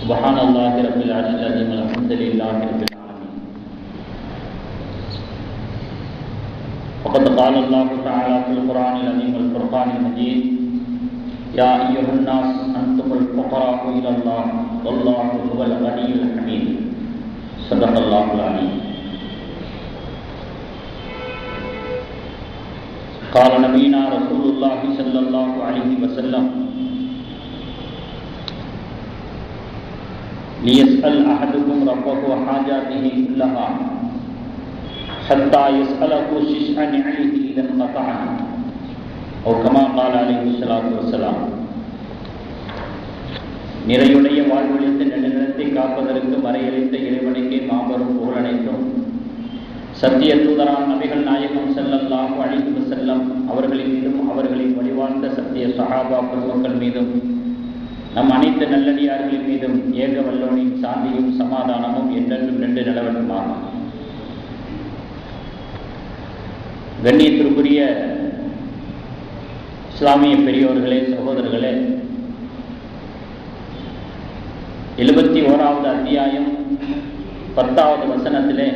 சுப்ஹானல்லாஹி ரப்பில் அர்ஷில் அஸீம் அல்ஹம்துலில்லாஹி ரப்பில் ஆலமீன். ஃபகத் क़ால அல்லாஹு தஆலா ஃபில் குர்ஆனில் அஸீம் வல் ஃபுர்கானில் மஜீத் யா அய்யுஹன் நாஸ் அன்துமுல் ஃபுகராஉ இலல்லாஹ் வல்லாஹு ஹுவல் கனிய்யுல் ஹமீத். ஸதகல்லாஹுல் அலீம். قال نبينا رسول الله صلى الله عليه وسلم ليسأل أحدكم ربه حاجاته كلها حتى يسأله ششع نعله إذا انقطع أو كما قال عليه الصلاة والسلام. நிறையுடைய வாழ்வழித்து நெடுநிலத்தை காப்பதற்கு மறையளித்த இறைவனுக்கே மாபெரும் புகழனைத்தும் சத்திய தூதரான் நபிகள் நாயகம் ஸல்லல்லாஹு அலைஹி வஸல்லம் அவர்களின் மீதும் அவர்களின் வழிவாழ்ந்த சத்திய சஹாபா பெருமக்கள் மீதும் நம் அனைத்து நல்லடியார்களின் மீதும் ஏக வல்லோனின் சாந்தியும் சமாதானமும் என்றென்றும் நின்று நிலவட்டுமாக. கண்ணியத்திற்குரிய இஸ்லாமிய பெரியோர்களே, சகோதரர்களே, 71வது அத்தியாயம் 10வது வசனத்திலே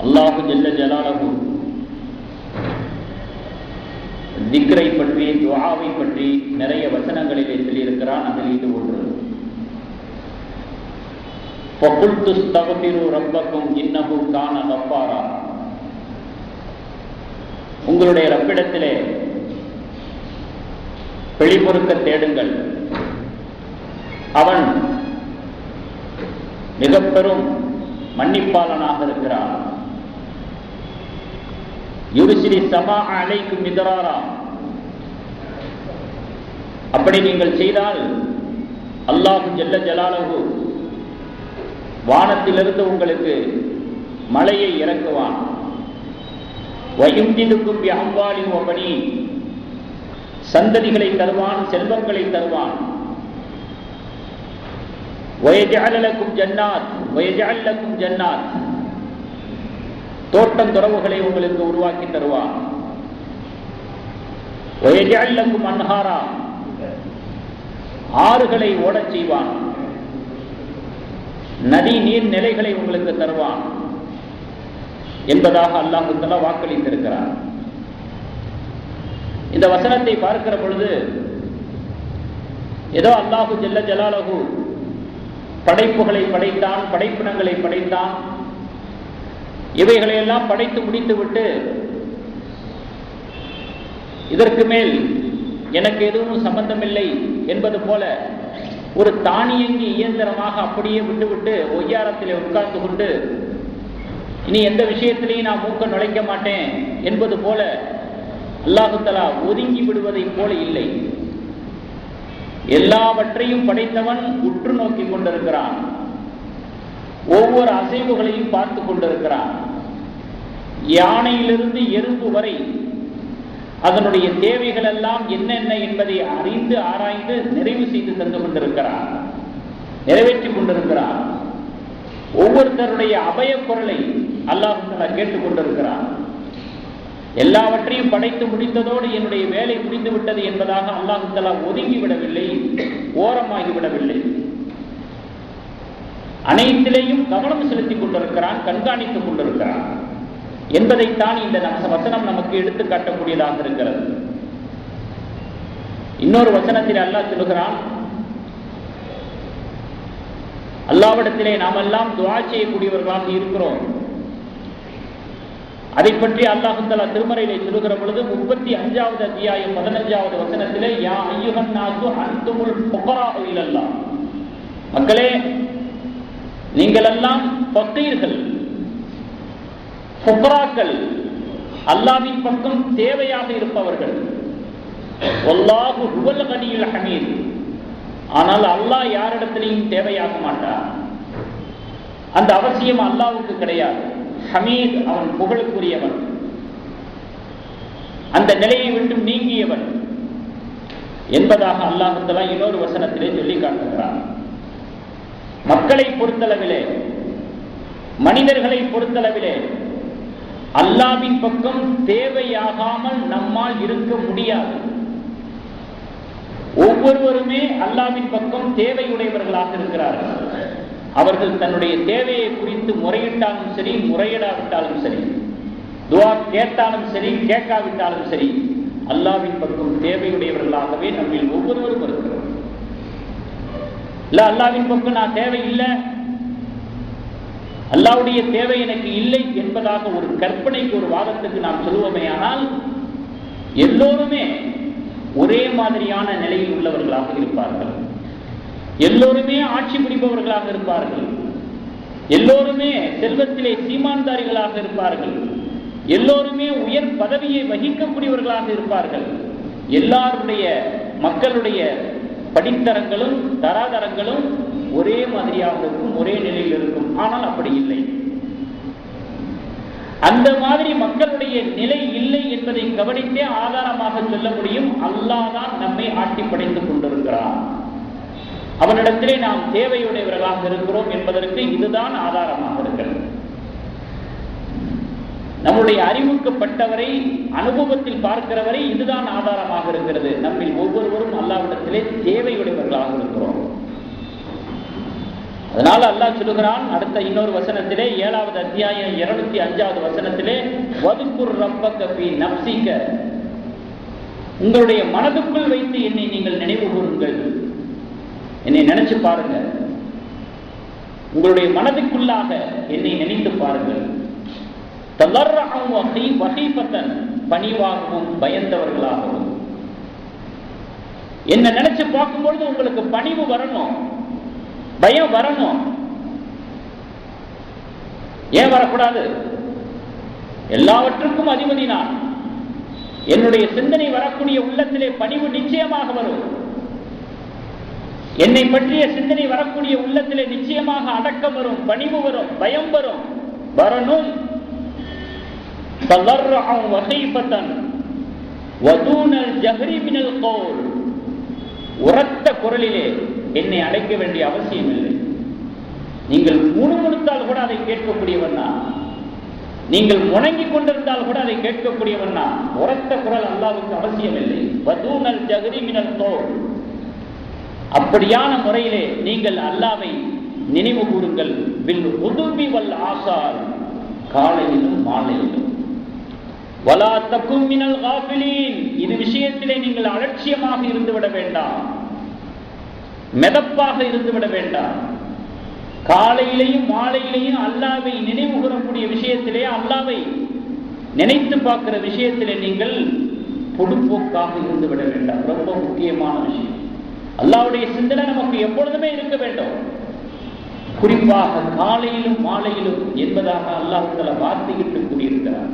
அல்லாஹு ஜல்ல ஜலாலஹு திக்ரை பற்றி, துஆவை பற்றி நிறைய வசனங்களிலே சொல்லியிருக்கிறான். அதில் இது ஒன்று. ஃபகுல்து அஸ்தக்ஃபிரு ரப்பக்கும் இன்னஹு கான கஃபாரா. உங்களுடைய ரப்பிடத்திலே பிழைபொறுக்க தேடுங்கள், அவன் மிக பெரும் மன்னிப்பாளனாக இருக்கிறான். யுர்சிலி ஸமா அலைக்கும் மிதராரா. அப்படி நீங்கள் செய்தால் அல்லாஹு ஜல்ல ஜலாலஹு வானத்திலிருந்து உங்களுக்கு மழையை இறக்குவான். வயும்திதுக்கும் பிஅம்வாலி வ பனீன். சந்ததிகளை தருவான், செல்வங்களை தருவான். வயஜஅல லக்கும் ஜன்னாத் வயஜஅல் லக்கும் ஜன்னாத். தோட்டம் துறவுகளை உங்களுக்கு உருவாக்கி தருவான். வயஜஅல் லக்கும் அன்ஹாரா. ஆறுகளை ஓடச் செய்வான். நதி நீர் நிலைகளை உங்களுக்கு தருவான் என்பதாக அல்லாஹ் தஆலா வாக்களித்திருக்கிறார். இந்த வசனத்தை பார்க்கிற பொழுது ஏதோ அல்லாஹு ஜல்ல ஜலாலஹு படைப்புகளை படைத்தான், படைப்பினங்களை படைத்தான், இவைகளையெல்லாம் படைத்து முடித்துவிட்டு இதற்கு மேல் எனக்கு எதுவும் சம்பந்தமில்லை என்பது போல ஒரு தானியங்கி இயந்திரமாக அப்படியே விட்டுவிட்டு ஒய்யாரத்திலே உட்கார்ந்து கொண்டு இனி எந்த விஷயத்திலையும் நான் மூக்க நுழைக்க மாட்டேன் என்பது போல அல்லாஹு தஆலா ஒதுங்கி விடுவதை போல இல்லை. எல்லாவற்றையும் படைத்தவன் உற்று நோக்கி கொண்டிருக்கிறான். ஒவ்வொரு அசைவுகளையும் பார்த்து கொண்டிருக்கிறான். யானையிலிருந்து எறும்பு வரை அதனுடைய தேவைகள் எல்லாம் என்னென்ன என்பதை அறிந்து ஆராய்ந்து நிறைவு செய்து தந்து கொண்டிருக்கிறான், நிறைவேற்றிக் கொண்டிருக்கிறான். ஒவ்வொருத்தருடைய அபய குரலை அல்லாஹ் தஆலா கேட்டுக் கொண்டிருக்கிறான். எல்லாவற்றையும் படைத்து முடித்ததோடு என்னுடைய வேலை முடிந்து விட்டது என்பதாக அல்லாஹ் தஆலா ஒதுங்கிவிடவில்லை, ஓரமாகிவிடவில்லை. அனைத்திலேயும் கவனம் செலுத்திக் கொண்டிருக்கிறான், கண்காணித்துக் கொண்டிருக்கிறான் என்பதைத்தான் இந்த வசனம் நமக்கு எடுத்து காட்டக்கூடியதாக இருக்கிறது. இன்னொரு வசனத்தில் அல்லாஹ் சொல்லுகிறான், அல்லாஹ்விடத்திலே நாம் எல்லாம் துஆ செய்யக்கூடியவர்களாக இருக்கிறோம். அதை பற்றி அல்லாஹ் தஆலா திருமறையிலே சொல்லுகிற பொழுது 35வது அத்தியாயம் 15வது வசனத்திலே யா அய்யுஹன் நாசு அன்துமுல் ஃபுகராஉ இலல்லாஹ். மக்களே, நீங்கள் எல்லாம் ஃபக்கீர்கள், ஃபுகராக்கள், அல்லாஹ்வின் பக்கம் தேவையாக இருப்பவர்கள். வல்லாஹு ஹுவல் கனிய்யுல் ஹமீத். ஆனால் அல்லாஹ் யாரிடத்திலையும் தேவையாக மாட்டான். அந்த அவசியம் அல்லாஹ்வுக்கு கிடையாது. ஹமீத், அவன் புகழுக்குரியவன், அந்த நிலையை விட்டு நீங்கியவன் என்பதாக அல்லாஹ் தஆலா இன்னொரு வசனத்திலே சொல்லி காட்டுகிறான். மக்களை பொறுத்தளவிலே, மனிதர்களை பொறுத்தளவிலே அல்லாஹ்வின் பக்கம் தேவையாகாமல் நம்மால் இருக்க முடியாது. ஒவ்வொருவருமே அல்லாஹ்வின் பக்கம் தேவையுடையவர்களாக இருக்கிறார்கள். அவர்கள் தன்னுடைய தேவையை குறித்து முறையிட்டாலும் சரி, முறையிடாவிட்டாலும் சரி, துஆ கேட்டாலும் சரி, கேட்காவிட்டாலும் சரி, அல்லாஹ்வின் பக்கம் தேவையுடையவர்களாகவே நம்மில் ஒவ்வொருவரும் இருக்கிறோம். இல்ல அல்லாஹ்வின் பக்கம் நான் தேவை இல்லை, அல்லாஹ்வுடைய தேவை எனக்கு இல்லை என்பதாக ஒரு கற்பனைக்கு, ஒரு வாதத்துக்கு நாம் சொல்லுவோமே, ஆனால் எல்லோருமே ஒரே மாதிரியான நிலையில் உள்ளவர்களாக இருப்பார்கள். எல்லோருமே ஆட்சி புரிபவர்களாக இருப்பார்கள். எல்லோருமே செல்வத்திலே சீமான்தாரிகளாக இருப்பார்கள். எல்லோருமே உயர் பதவியை வகிக்கக்கூடியவர்களாக இருப்பார்கள். எல்லாருடைய மக்களுடைய படித்தரங்களும் தராதரங்களும் ஒரே மாதிரியாக இருக்கும், ஒரே நிலையில் இருக்கும். ஆனால் அப்படி இல்லை. அந்த மாதிரி மக்களுடைய நிலை இல்லை என்பதை கவனித்தே ஆதாரமாக சொல்ல முடியும், அல்லாஹ் தான் நம்மை ஆட்டி படைத்துக் கொண்டிருக்கிறான், அவனிடத்திலே நாம் தேவையுடையவர்களாக இருக்கிறோம் என்பதற்கு இதுதான் ஆதாரமாக இருக்கிறது. நம்முடைய அறிவுக்கப்பட்டவரை, அனுபவத்தில் பார்க்கிறவரை இதுதான் ஆதாரமாக இருக்கிறது. நம்மில் ஒவ்வொருவரும் அல்லாஹ்விடத்திலே தேவையுடையவர்களாக இருக்கிறோம். அதனால அல்லாஹ் சொல்லுகிறான் அடுத்த இன்னொரு வசனத்திலே, 7வது அத்தியாயம் 205வது வசனத்திலே, வதுக்குர் ரப்பக ஃபீ நஃப்ஸிக, உங்களுடைய மனதுக்குள் வைத்து என்னை நீங்கள் நினைவு கூறுங்கள், என்னை நினைச்சு பாருங்க, உங்களுடைய மனதுக்குள்ளாக என்னை நினைத்து பாருங்கள். தலர்ரஅன் வஹீஃபத்தன், பணிவாகவும் பயந்தவர்களாகவும். என்ன நினைச்சு பார்க்கும்பொழுது உங்களுக்கு பணிவு வரணும், பயம் வரணும். ஏன் வரக்கூடாது? எல்லாவற்றுக்கும் அதிபதி நான். என்னுடைய சிந்தனை வரக்கூடிய உள்ளத்திலே பணிவு நிச்சயமாக வரும். என்னை பற்றிய சிந்தனை வரக்கூடிய உள்ளத்திலே நிச்சயமாக அடக்கம் வரும், பணிவு வரும், பயம் வரும், வரணும். தலர்ரஅன் வஹீஃபத்தன் வதூனல் ஜஹ்ரி மினல் கௌல், உரத்த குரலிலே என்னை அழைக்க வேண்டிய அவசியம் இல்லை. நீங்கள் முணுமுணுத்தால் கூட அதை கேட்கக்கூடியவன் தான், நீங்கள் முணங்கிக் கொண்டிருந்தால் கூட அதை கேட்கக்கூடியவன் தான். உரத்த குரல் அல்லாஹ்வுக்கு அவசியம் இல்லை. வதூனல் ஜஹ்ரி மினல் கௌல், அப்படியான முறையிலே நீங்கள் அல்லாஹ்வை நினைவு கூறுங்கள். பில் உதுபி வல் ஆசால், காலையிலும் மாலையிலும். வலா தகும் மினல் காஃபிலீன், இது விஷயத்திலே நீங்கள் அலட்சியமாக இருந்துவிட வேண்டாம், மெதப்பாக இருந்துவிட வேண்டாம். காலையிலையும் மாலையிலையும் அல்லாஹ்வை நினைவு கூறக்கூடிய விஷயத்திலே, அல்லாஹ்வை நினைத்து பார்க்கிற விஷயத்திலே நீங்கள் பொடுப்போக்காக இருந்துவிட வேண்டாம். ரொம்ப முக்கியமான விஷயம். அல்லாஹ்வுடைய சிந்தனை நமக்கு எப்பொழுதுமே இருக்க வேண்டும், குறிப்பாக காலையிலும் மாலையிலும் என்பதாக அல்லாஹ் தஆலா வார்த்தையிட்டு கூறியிருக்கிறார்.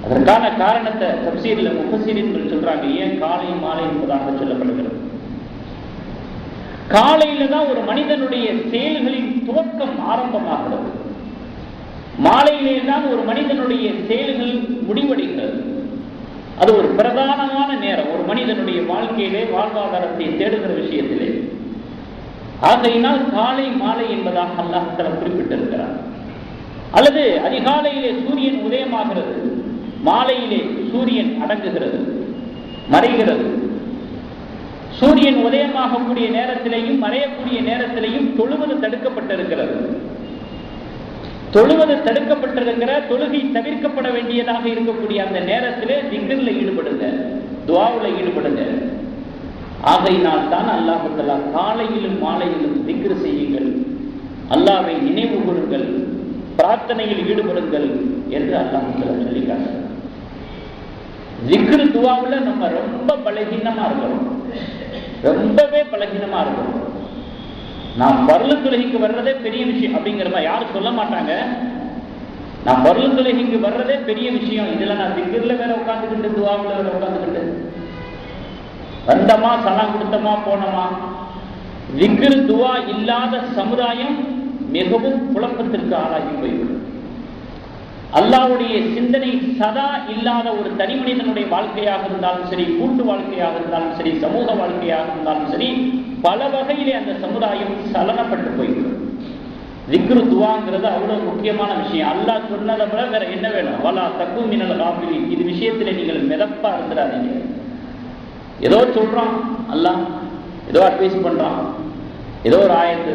அதற்கான காரணத்தை தப்சீரில் முஃபஸ்ஸிரீன்கள் சொல்றாங்க. ஏன் காலை மாலை என்பதாக சொல்லப்படுகிறது? காலையில தான் ஒரு மனிதனுடைய செயல்களின் துவக்கம் ஆரம்பமாகிறது, மாலையிலே தான் ஒரு மனிதனுடைய செயல்கள் முடிவடைகிறது. அது ஒரு பிரதானமான நேரம் ஒரு மனிதனுடைய வாழ்க்கையிலே, வாழ்வாதாரத்தை தேடுகிற விஷயத்திலே. ஆகையினால் காலை மாலை என்பதாக அல்லாஹ் தஆலா குறிப்பிட்டிருக்கிறார். அல்லது அதிகாலையிலே சூரியன் உதயமாகிறது, மாலையிலே சூரியன் அடங்குகிறது, மறைகிறது. சூரியன் உதயமாகக்கூடிய நேரத்திலேயும் மறையக்கூடிய நேரத்திலேயும் தொழுவது தடுக்கப்பட்டிருக்கிறது. தொழுவது தடுக்கப்பட்டிருக்கிற, தொழுகை தவிர்க்கப்பட வேண்டியதாக இருக்கக்கூடிய அந்த நேரத்திலே திக்ரில் ஈடுபடுங்க, துஆவில் ஈடுபடுங்க. ஆகையினால் தான் அல்லாஹ் தஆலா காலையிலும் மாலையிலும் திக்ர் செய்யுங்கள், அல்லாஹ்வை நினைவு கூறுங்கள், பிரார்த்தனையில் ஈடுபடுங்கள் என்று அல்லாஹ் தஆலா சொல்லிக்காங்க. திக்ர் துஆவில் நம்ம ரொம்ப பலகீனமா இருக்கிறோம், ரொம்பவே பலகீனமா இருக்கிறோம். நான் பர்லு தொழுகைக்கு வர்றதே பெரிய விஷயம் அப்படிங்கிற மாதிரி யாரும் சொல்ல மாட்டாங்க. நான் பர்லு தொழுகைக்கு வர்றதே பெரிய விஷயம், இதுல நான் திக்ர்ல வேற உட்காந்துக்கிட்டு, துஆவில் வேற உட்காந்துக்கிட்டு, வந்தமா சலாம் கொடுத்தமா போனோமா. திக்ர் துஆ இல்லாத சமுதாயம் மிகவும் குழப்பத்திற்கு ஆளாகி போய்விடும். அல்லாஹ்வுடைய சிந்தனை சதா இல்லாத ஒரு தனி மனிதனுடைய வாழ்க்கையாக இருந்தாலும் சரி, கூட்டு வாழ்க்கையாக இருந்தாலும் சரி, சமூக வாழ்க்கையாக இருந்தாலும் சரி, பல வகையிலே அந்த சமுதாயம் சலனப்பட்டு போய்விடும். திக்ரு துஆங்கிறது அவ்வளவு முக்கியமான விஷயம். அல்லாஹ் சொன்னதை விட வேற என்ன வேணும்? வலா தகும் மினல் காஃபிலீன், இது விஷயத்திலே நீங்கள் மிதப்பா இருந்துடாதீங்க. ஏதோ சொல்றான் அல்லாஹ், ஏதோ அட்வைஸ் பண்றான், ஏதோ ஒரு ஆயத்து,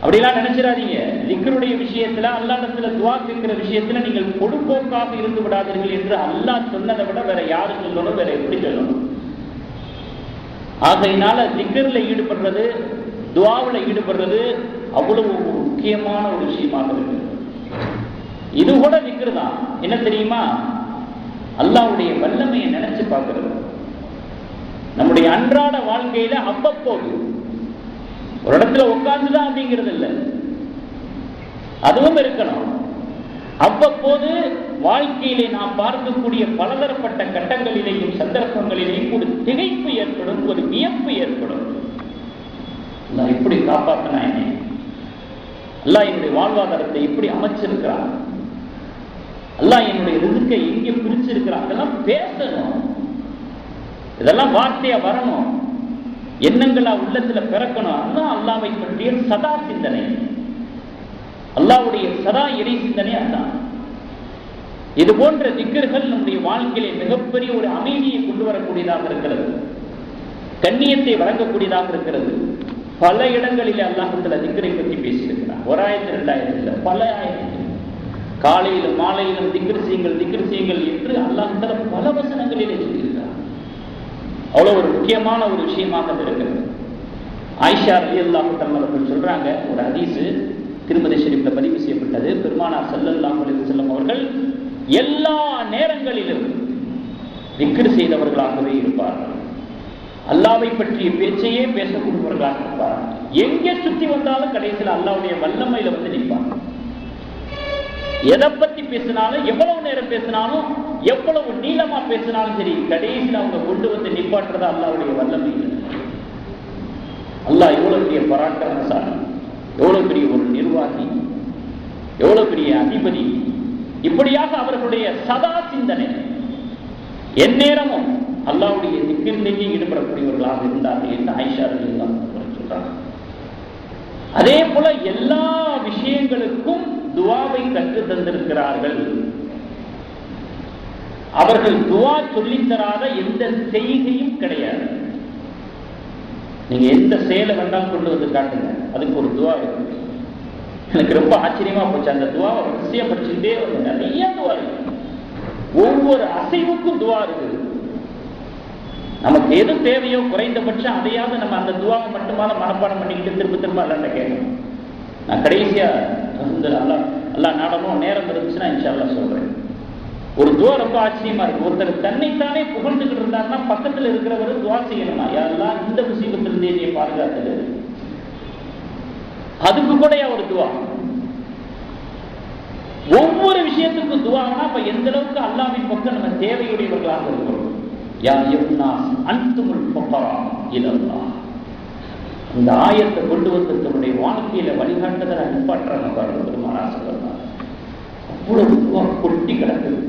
அப்படிலாம் நினைச்சிடாதீங்க. திக்ருடைய விஷயத்துல, அல்லாஹ்விடத்துல துஆ கேட்கிற விஷயத்துல நீங்கள் பொடுபோக்காக இருந்து விடாதீர்கள் என்று அல்லாஹ் சொன்னதை விட வேற யாரு சொல்லணும், வேற எப்படி சொல்லணும்? ஆகையினால திக்ர்ல ஈடுபடுறது, துஆவுல ஈடுபடுறது அவ்வளவு ஒரு முக்கியமான ஒரு விஷயமாக இருக்கு. இது கூட திக்ர் தான். என்ன தெரியுமா? அல்லாஹ்வுடைய வல்லமையை நினைச்சு பார்க்கிறது. நம்முடைய அன்றாட வாழ்க்கையில அவ்வப்போது ஒரு இடத்துல உட்கார்ந்துதான் அப்படிங்கிறது இல்லை, அதுவும் இருக்கணும். அவ்வப்போது வாழ்க்கையிலே நாம் பார்க்கக்கூடிய பலதரப்பட்ட கட்டங்களிலேயும் சந்தர்ப்பங்களிலேயும் ஒரு திகைப்பு ஏற்படும், ஒரு வியப்பு ஏற்படும். அல்லாஹ் எப்படி காப்பாற்றினா என்னை, அல்லாஹ் என்னுடைய வாழ்வாதாரத்தை எப்படி அமைச்சிருக்கிறான், அல்லாஹ் என்னுடைய ரிஸ்கை எங்கே பிரிச்சிருக்கிறான், அதெல்லாம் பேசணும். இதெல்லாம் வார்த்தையா வரணும், எண்ணங்களா உள்ளத்துல பிறக்கணும். அதுதான் அல்லாஹ்வை பற்றிய சதா சிந்தனை, அல்லாஹ்வுடைய சதா இறை சிந்தனை. அதுதான் இது போன்ற திக்ர்கள் நம்முடைய வாழ்க்கையிலே மிகப்பெரிய ஒரு அமைதியை கொண்டு வரக்கூடியதாக இருக்கிறது, கண்ணியத்தை வழங்கக்கூடியதாக இருக்கிறது. பல இடங்களிலே அல்லாஹ்வுடைய திக்ரை பற்றி பேசியிருக்கிறார். ஒரு ஆயத்து, 2 ஆயத்துல, பல ஆயத்து. காலையிலும் மாலையிலும் திக்ர் செய்யுங்கள் என்று அல்லாஹ் பல வசனங்களிலே சொல்லியிருக்கிறார். அவ்வளவு ஒரு முக்கியமான ஒரு விஷயமாக இருக்கிறது. ஆயிஷா ரலியல்லாஹு தஆலா அவர்கள் சொல்றாங்க, ஒரு ஹதீஸ் திருமதி ஷரீஃப்ல பதிவு செய்யப்பட்டது. பெருமானார் ஸல்லல்லாஹு அலைஹி வஸல்லம் அவர்கள் எல்லா நேரங்களிலும் திக்ர் செய்தவர்களாகவே இருப்பார்கள், அல்லாஹ்வை பற்றிய பேச்சையே பேசக்கூடியவர்களாக இருப்பார்கள். எங்கே சுற்றி வந்தாலும் கடைசியில் அல்லாஹ்வுடைய வல்லமையில வந்து நிற்பாங்க. எதை பத்தி பேசினாலும், எவ்வளவு நேரம் பேசினாலும், எவ்வளவு நீளமா பேசினாலும் சரி, கடைசியில் அவங்க கொண்டு வந்து நிப்பாட்டுறதா அல்லாஹ்வுடைய வல்லமை. அல்லாஹ் எவ்வளவு பெரிய பராக்கிரமசாலி, எவ்வளவு பெரிய ஒரு நிர்வாகி, எவ்வளவு பெரிய அதிபதி. இப்படியாக அவர்களுடைய சதா சிந்தனை எந்நேரமும் அல்லாஹ்வுடைய திக்ரிலேயே ஈடுபடக்கூடியவர்களாக இருந்தார்கள் என்று ஆயிஷா ரலியல்லாஹு அன்ஹா சொல்றாங்க. அதே போல எல்லா விஷயங்களுக்கும் துஆவை கற்று தந்திருக்கிறார்கள். அவர்கள் துஆ சொல்லித் தராத எந்த செய்கையும் கிடையாது. நீங்க எந்த செயலை வேண்டாம் கொண்டு வந்து காட்டுங்க, அதுக்கு ஒரு துஆ இருக்கு. எனக்கு ரொம்ப ஆச்சரியமா போச்சு, அந்த துஆவை வரிசையா படிச்சுக்கிட்டே வந்து நிறைய துஆ இருக்கு. ஒவ்வொரு அசைவுக்கும் துஆ இருக்குது. நமக்கு எது தேவையோ குறைந்தபட்சம் அதையாவது நம்ம அந்த துஆவை மட்டுமான மனப்பாடம் பண்ணிக்கிட்டு திரும்ப திரும்ப அல்லாஹ்ட்ட கேட்கணும். நான் கடைசியா அல்லாஹ் நாடனும் நேரம் இருந்துச்சுன்னா இன்ஷா அல்லாஹ் சொல்றேன். ஒரு துஆ ரொம்ப ஆச்சரியமா இருக்கு. ஒருத்தர் தன்னைத்தானே புகழ்ந்துகிட்டு இருந்தாருன்னா பக்கத்துல இருக்கிறவர் துஆ செய்யணுமா, யா அல்லாஹ் இந்த முசீபத்திலிருந்து என்னை பாதுகாத்தது. அதுக்கு கூட ஒரு துஆ. ஒவ்வொரு விஷயத்துக்கும் துஆனா அப்ப எந்த அளவுக்கு அல்லாஹ்வின் பக்கம் நம்ம தேவையுடையவர்களாக இருக்கிறோம். யா யன்னாஸ் அன்துமுல் ஃபுகரா இலல்லாஹ். இந்த ஆயத்தை கொண்டு வந்து தன்னுடைய வாழ்க்கையில வழிகாட்டுதலை நிப்பாட்டுறாங்க பாருங்க பெருமானார் ஸல்லல்லாஹு அலைஹி வஸல்லம். அவ்வளவு துஆ கொட்டி கிடக்குது,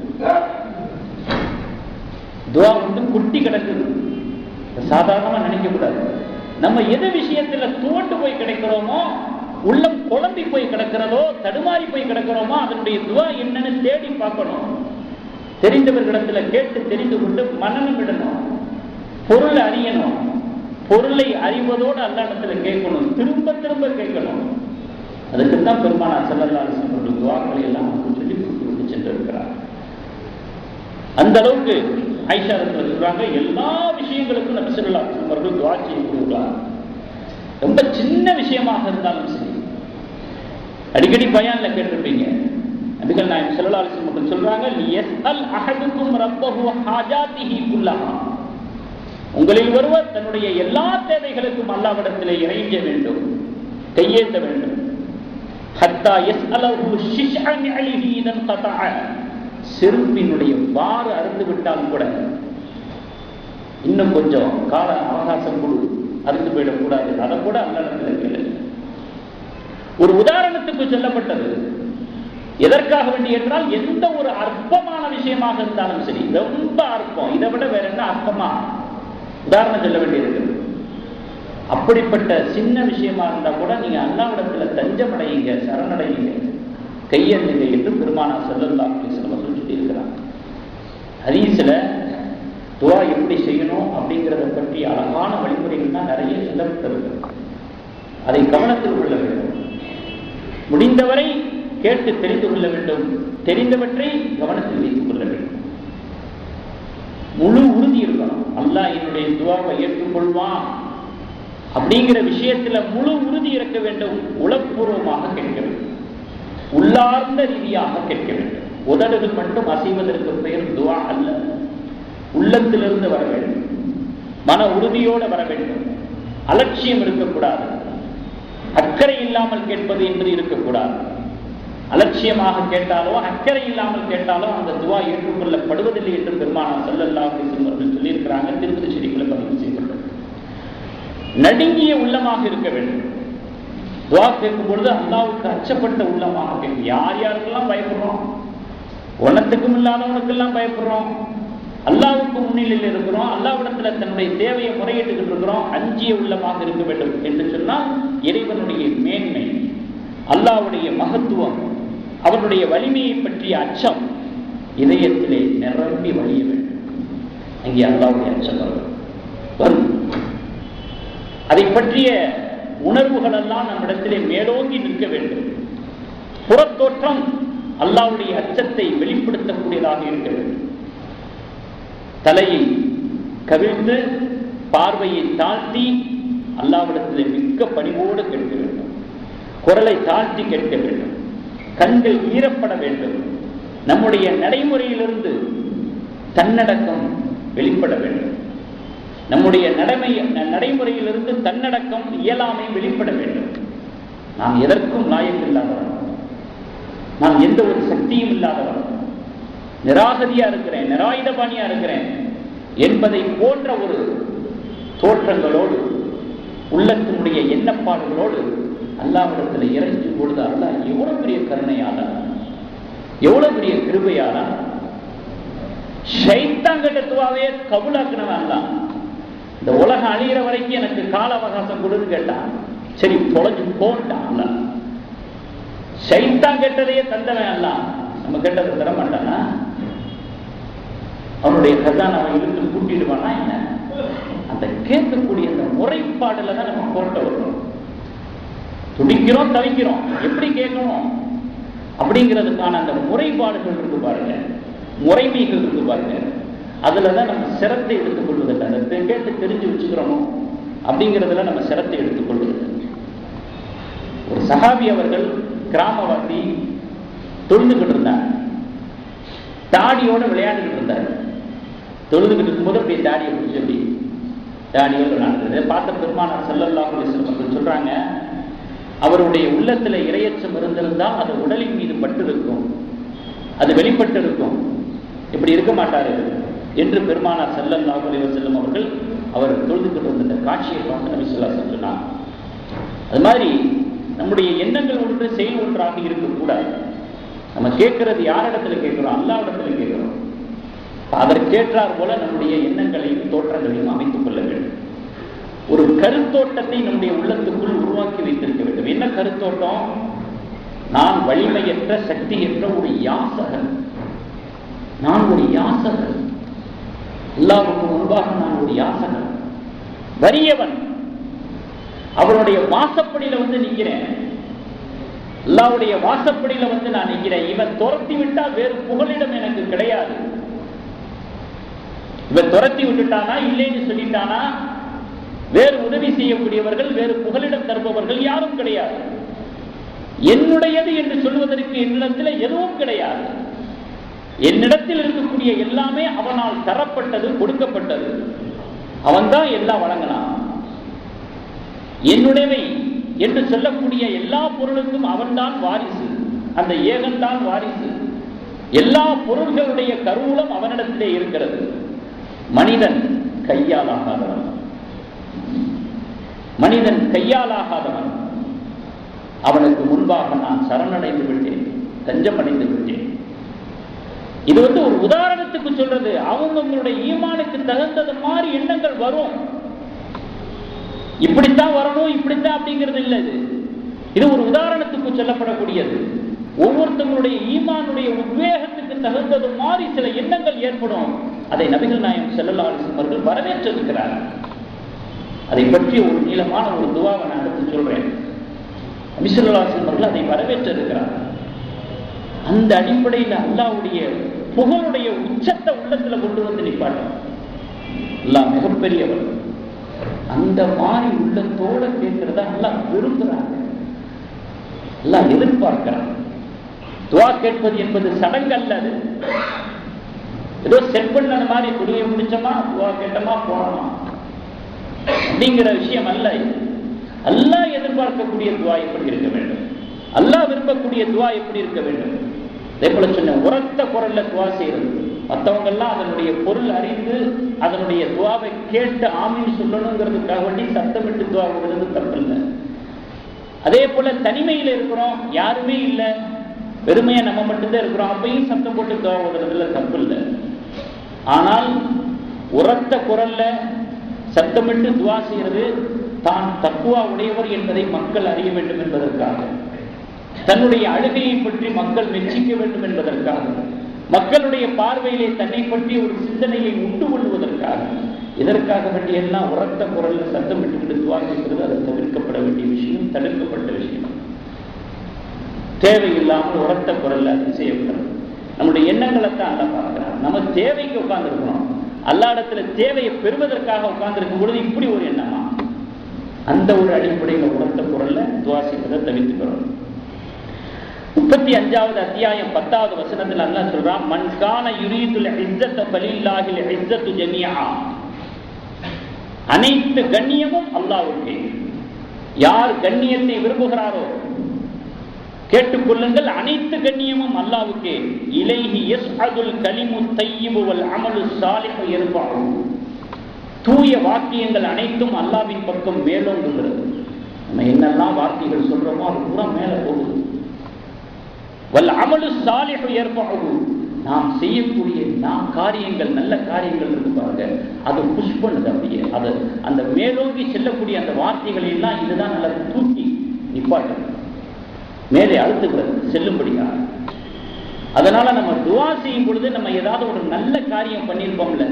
துஆ வந்து கொட்டி கிடக்குது. சாதாரணமா நினைக்க கூடாது. நம்ம எது விஷயத்துல தோண்டு போய் கிடைக்கிறோமோ, உள்ளம் குழம்பி போய் கிடக்கிறதோ, தடுமாறி போய் கிடக்கிறோமோ, அதனுடைய துஆ என்னன்னு தேடி பார்க்கணும். தெரிந்தவர்களிடத்துல கேட்டு தெரிந்து கொண்டு மனனம் விடணும், பொருளை அறியணும். பொருளை அறிவதோடு அல்லாஹ்விடத்துல கேட்கணும், திரும்ப திரும்ப கேட்கணும். அதுக்குத்தான் பெருமானார் ஸல்லல்லாஹு அலைஹி வஸல்லம் துஆக்களை எல்லாம் சொல்லி கொடுத்து சென்றிருக்கிறார். அந்த அளவுக்கு ஆயிஷா ரலியல்லாஹு சொல்றாங்க, எல்லா விஷயங்களுக்கும் நபி ஸல்லல்லாஹு அலைஹி வஸல்லம் அவர்கள் துஆ செய்யக்கூடியவர்களாக. ரொம்ப சின்ன விஷயமாக இருந்தாலும் சரி, அடிக்கடி பயான்ல கேட்டிருப்பீங்க, நபிகள் நாயகம் ஸல்லல்லாஹு அலைஹி வஸல்லம் சொல்றாங்க, லியஸ்அல் அஹதுக்கும் ரப்பஹு ஹாஜாத்திஹி குல்லஹா. உங்களில் ஒருவர் தன்னுடைய எல்லா தேவைகளுக்கும் அல்லாஹ்விடத்திலே இறைஞ்ச வேண்டும், கையேந்த வேண்டும். ஹத்தா யஸ்அலஹு ஷிஷ்அன் அலிஹி இதன் கதஅ. செருப்பினுடைய வாறு அறுந்து விட்டாலும் கூட இன்னும் கொஞ்சம் கால அவகாசம் கொடு, அறுந்து போயிடக்கூடாது, அதை கூட அல்லாஹ்விடத்தில் கேளு. ஒரு உதாரணத்துக்கு சொல்லப்பட்டது. எதற்காக வேண்டி என்றால், எந்த ஒரு அற்பமான விஷயமாக இருந்தாலும் சரி, ரொம்ப அற்பம், இதை விட வேற என்ன அற்பமா உதாரணம் சொல்ல வேண்டியிருக்கிறது. அப்படிப்பட்ட சின்ன விஷயமா இருந்தா கூட நீங்க அல்லாஹ்விடத்துல தஞ்சமடையுங்க, சரணடையுங்க, கையெழுந்துங்க என்று பெருமானார் ஸல்லல்லாஹு அலைஹி வஸல்லம் சொல்லி இருக்கிறார். ஹதீஸ்ல துவா எப்படி செய்யணும் அப்படிங்கிறத பற்றி அழகான வழிமுறைகள் தான் நிறைய சொல்லப்பட்டிருக்கு. அதை கவனத்தில் கொள்ள வேண்டும். முடிந்தவரை கேட்டு தெரிந்து கொள்ள வேண்டும். தெரிந்தவற்றை கவனத்தில் வைத்துக் கொள்ள வேண்டும். முழு உறுதி இருக்கணும். அல்லாஹ் என்னுடைய துவாவை ஏற்றுக்கொள்வான் அப்படிங்கிற விஷயத்துல முழு உறுதி இருக்க வேண்டும். உளப்பூர்வமாக கேட்க வேண்டும். உள்ளார்ந்த ரீதியாக கேட்க வேண்டும். உதடுகள் மட்டும் அசைவதற்கு பெயர் துவா அல்ல. உள்ளத்திலிருந்து வர வேண்டும். மன உறுதியோடு வர வேண்டும். அலட்சியம் இருக்கக்கூடாது. அக்கறை இல்லாமல் கேட்பது என்பது இருக்கக்கூடாது. அலட்சியமாக கேட்டாலோ அக்கறை இல்லாமல் கேட்டாலோ அந்த துவா ஏற்றுக்கொள்ளப்படுவதில்லை என்று பெருமானார் ஸல்லல்லாஹு அலைஹி வஸல்லம் அவர்கள் சொல்லியிருக்கிறாங்க. திருமதி ஷரீஃபில் பதிவு செய்யப்பட்டது. நடுங்கிய உள்ளமாக இருக்க வேண்டும். துவா கேட்கும் பொழுது அல்லாஹ்வுக்கு அச்சப்பட்ட உள்ளமாக கேட்கும். யார் யாருக்கெல்லாம் பயப்படுறோம்? ஒன்னத்துக்கும் இல்லாதவனுக்கெல்லாம் பயப்படுறோம். அல்லாஹ்வுக்கு முன்னிலையில் இருக்கிறோம். அல்லாஹ்விடத்துல தன்னுடைய தேவையை முறையிட்டுக்கிட்டு இருக்கிறோம். அஞ்சிய உள்ளமாக இருக்க வேண்டும் என்று சொன்னால் இறைவனுடைய மேன்மை, அல்லாஹ்வுடைய மகத்துவம், அவருடைய வலிமையை பற்றிய அச்சம் இதயத்திலே நிரம்பி வழிய வேண்டும். அங்கே அல்லாஹ்வுடைய அச்சம் வரும். அதை பற்றிய உணர்வுகள் எல்லாம் நம்மிடத்திலே மேலோங்கி நிற்க வேண்டும். புறத்தோற்றம் அல்லாஹ்வுடைய அச்சத்தை வெளிப்படுத்தக்கூடியதாக இருக்க வேண்டும். தலையை கவிழ்ந்து பார்வையை தாழ்த்தி அல்லாஹ்விடத்தில் மிக்க பணிவோடு கேட்க வேண்டும். குரலை தாழ்த்தி கேட்க வேண்டும். கண்கள் ஈரப்பட வேண்டும். நம்முடைய நடைமுறையிலிருந்து தன்னடக்கம் வெளிப்பட வேண்டும். நம்முடைய நடைமுறையிலிருந்து தன்னடக்கம் இயலாமை வெளிப்பட வேண்டும். நாம் எதற்கும் லாயக்கு இல்லாதவன், நாம் எந்த ஒரு சக்தியும் இல்லாதவன், நிராகதியா இருக்கிறேன், நிராயுதபாணியா இருக்கிறேன் என்பதை போன்ற ஒரு தோற்றங்களோடு உள்ளத்தினுடைய எண்ணப்பாடுகளோடு அல்லாஹ்விடத்தில் இறைஞ்சும் பொழுது அல்லாஹ் எவ்வளவு பெரிய கருணையாளர், எவ்வளவு பெரிய கிருபையாளர். ஷைத்தான் கிட்ட துவாவே கபூலாக்குனவன் அல்லாஹ். இந்த உலகம் அழிகிற வரைக்கும் எனக்கு கால அவகாசம் கொடுன்னு கேட்டான். சரி தொலைஞ்சு போன்ட்டான் அல்லாஹ். ஷைத்தான் கேட்டதையே தந்தவன் அல்லாஹ். நம்ம கேட்டதை தர மாட்டானா? அவனுடைய கஜானாவை இழுத்து கூட்டிடுவானா என்ன? அந்த கேட்கக்கூடிய அந்த முறைப்பாடுல தான் நம்ம புரட்ட வரணும். துடிக்கிறோம், தவிக்கிறோம், எப்படி கேட்கணும் அப்படிங்கிறதுக்கான அந்த முறைப்பாடுகள் இருக்கு பாருங்க, முறைமைகள் இருக்கு பாருங்க. அதுலதான் நம்ம சிரத்தை எடுத்துக்கொள்வதில்லை. அதை கேட்டு தெரிஞ்சு வச்சுக்கிறோம் அப்படிங்கிறதுல நம்ம சிரத்தை எடுத்துக்கொள்வதில்லை. ஒரு சஹாபி அவர்கள் கிராமவாசி தொழுதுகிட்டு இருந்தார். தாடியோட விளையாண்டுகிட்டு இருந்தார். தொழுதுகிட்டு இருக்கும்போது அப்படியே தாடியை பிடிச்சி அப்படி தாடியோடு விளையாடுறது பார்த்த பெருமானார் ஸல்லல்லாஹு அலைஹி வஸல்லம் சொல்றாங்க, அவருடைய உள்ளத்துல இரையச்சம் இருந்திருந்தால் அது உடலின் மீது பட்டு இருக்கும், அது வெளிப்பட்டு இருக்கும், இப்படி இருக்க மாட்டாரு என்று பெருமானார் ஸல்லல்லாஹு அலைஹி வஸல்லம் அவர்கள் அவர் தொழுதுகிட்டு இருந்த காட்சியை பார்த்து நபி ஸல்லல்லாஹு அலைஹி வஸல்லம் சொன்னார். அது மாதிரி நம்முடைய எண்ணங்கள் ஒன்று செயல் ஒன்றாக இருக்கக்கூடாது. நம்ம கேட்கறது யாரிடத்துல கேட்கிறோம்? அல்லாஹ்விடத்துல கேட்கிறோம். அதற்கேற்றார் போல நம்முடைய எண்ணங்களையும் தோற்றங்களையும் அமைத்துக் கொள்ள வேண்டும். ஒரு கருத்தோட்டத்தை நம்முடைய உள்ளத்துக்குள் உருவாக்கி வைத்திருக்க வேண்டும். என்ன கருத்தோட்டம்? நான் வலிமையற்ற சக்தியற்ற ஒரு யாசகன், நான் ஒரு யாசகன், அல்லாஹ்வுக்கு முன்பாக நான் ஒரு யாசகன், வறியவன், அவருடைய வாசப்படியில வந்து நிற்கிறேன், அல்லாஹ்வுடைய வாசப்படியில வந்து நான் நிற்கிறேன். இவன் துரத்தி விட்டால் வேறு புகலிடம் எனக்கு கிடையாது. இவன் துரத்தி விட்டுட்டானா, இல்லைன்னு சொல்லிட்டானா, வேறு உதவி செய்யக்கூடியவர்கள், வேறு புகலிடம் தருபவர்கள் யாரும் கிடையாது. என்னுடையது என்று சொல்வதற்கு என்னிடத்தில் எதுவும் கிடையாது. என்னிடத்தில் இருக்கக்கூடிய எல்லாமே அவனால் தரப்பட்டது, கொடுக்கப்பட்டது. அவன்தான் எல்லாம் வழங்கினான். என்னுடையவை என்று சொல்லக்கூடிய எல்லா பொருளுக்கும் அவன்தான் வாரிசு, அந்த ஏகன்தான் வாரிசு. எல்லா பொருள்களுடைய கருவூலம் அவனிடத்திலே இருக்கிறது. மனிதன் கையாலாகாதவன், மனிதன் கையாலாகாதவன். அவனுக்கு முன்பாக நான் சரணடைந்து விட்டேன், தஞ்சம் அடைந்து விட்டேன். இது ஒரு உதாரணத்துக்கு சொல்றது. அவங்களுடைய ஈமானுக்கு தகுந்தது மாதிரி எண்ணங்கள் வரும். இப்படித்தான் வரணும், இப்படித்தான் அப்படிங்கிறது இல்லை. இது ஒரு உதாரணத்துக்கு சொல்லப்படக்கூடியது. ஒவ்வொருத்தங்களுடைய ஈமானுடைய உத்வேகத்துக்கு தகுந்தது மாதிரி சில எண்ணங்கள் ஏற்படும். அதை நபிகள் நாயகம் ஸல்லல்லாஹு அலைஹி வஸல்லம் அவர்கள் வரவேற்றிருக்கிறார். அதை பற்றி ஒரு நீளமான ஒரு துவாவை நான் எடுத்து சொல்றேன். நபி ஸல்லல்லாஹு அலைஹி வஸல்லம் அவர்கள் அதை வரவேற்றிருக்கிறார். அந்த அடிப்படையில் அல்லாஹ்வுடைய புகழுடைய உச்சத்தை உள்ளத்துல கொண்டு வந்து நிப்பாட்டும். அல்லாஹ் மிகப்பெரியவர். அந்த மாதிரி உள்ளத்தோட கேட்கிறத அல்லாஹ் விரும்புகிறாங்க, அல்லாஹ் எதிர்பார்க்கிறான். துவா கேட்பது என்பது சடங்கு அல்ல. அது ஏதோ செட் பண்ண மாதிரி துணியை முடிச்சோமா துவா கேட்டோமா போனோமா அப்படிங்கிற விஷயம் அல்ல. அல்லாஹ் எதிர்பார்க்கக்கூடிய துவா எப்படி இருக்க வேண்டும், அல்லாஹ் விரும்பக்கூடிய துவா எப்படி இருக்க வேண்டும். அதே போல சொன்ன உரத்த குரல்ல துவா செய்யறது, மற்றவங்க எல்லாம் அதனுடைய பொருள் அறிந்து அதனுடைய துவாவை கேட்டு ஆமீன் சொல்லணுங்கிறதுக்காக வேண்டி சத்தமிட்டு துவா விடுறது தப்பு இல்லை. அதே போல தனிமையில் இருக்கிறோம், யாருமே இல்லை, வெறுமையா நம்ம மட்டும்தான் இருக்கிறோம், அப்பையும் சத்தம் போட்டு துவா விடுறதுல தப்பு இல்லை. ஆனால் உரத்த குரல்ல சத்தமிட்டு துவா செய்யறது தான் தக்குவா உடையவர் என்பதை மக்கள் அறிய வேண்டும் என்பதற்காக, தன்னுடைய அழுகையை பற்றி மக்கள் மெச்சிக்க வேண்டும் என்பதற்காக, மக்களுடைய பார்வையிலே தன்னை பற்றி ஒரு சிந்தனையை உண்டு கொள்வதற்காக, இதற்காக வேண்டிய எல்லாம் உரத்த குரல்ல சத்தம் விட்டுக்கிட்டு துவா செய்கிறது அது தவிர்க்கப்பட வேண்டிய விஷயம், தடுக்கப்பட்ட விஷயம். தேவையில்லாமல் உரத்த குரல்ல அது செய்யப்படுறது. நம்முடைய எண்ணங்களை தான் அல்ல பார்க்கிறார். நம்ம தேவைக்கு உட்கார்ந்துருக்கணும், அல்லா இடத்துல தேவையை பெறுவதற்காக உட்கார்ந்துருக்கும் பொழுது இப்படி ஒரு எண்ணமா, அந்த ஒரு அடிப்படையில் உரத்த குரல்ல துவா செய்வதை தவிர்த்துக்கிறோம். 35வது அத்தியாயம் 10வது வசனத்தில் அல்லாஹ் சொல்றான், மன் கான யுரீதுல் இஸ்ஸத ஃபலில்லாஹில் இஸ்ஸத்து ஜமீஆ. அனைத்து கண்ணியமும் அல்லாஹ்வுக்கே. யார் கண்ணியத்தை விரும்புகிறாரோ கேட்டுக்கொள்ளுங்கள், அனைத்து கண்ணியமும் அல்லாஹ்வுக்கே. இலைஹி யஸ்அதுல் கலிமு தய்யிபு வல் அமலு ஸாலிஹு யர்ஃபஉ. தூய வாக்கியங்கள் அனைத்தும் அல்லாஹ்வின் பக்கம் மேலோங்குகிறது. நம்ம என்னெல்லாம் வார்த்தைகள் சொல்றோமோ அது பூரா மேல போகுது. வல் அமலு ஸாலிஹு யர்ஃபஉ. நாம் செய்யக்கூடிய காரியங்கள், நல்ல காரியங்கள் இருக்கு பாருங்க, அது புஷ் பண்ணுது அப்படியே. அது அந்த மேலோங்கி செல்லக்கூடிய அந்த வார்த்தைகளை எல்லாம் இதுதான் நல்லா தூக்கி நிப்பாட்டு, மேலே அழுத்துகிறது செல்லும்படியாக. அதனால நம்ம துவா செய்யும் பொழுது நம்ம ஏதாவது ஒரு நல்ல காரியம் பண்ணியிருப்போம்ல,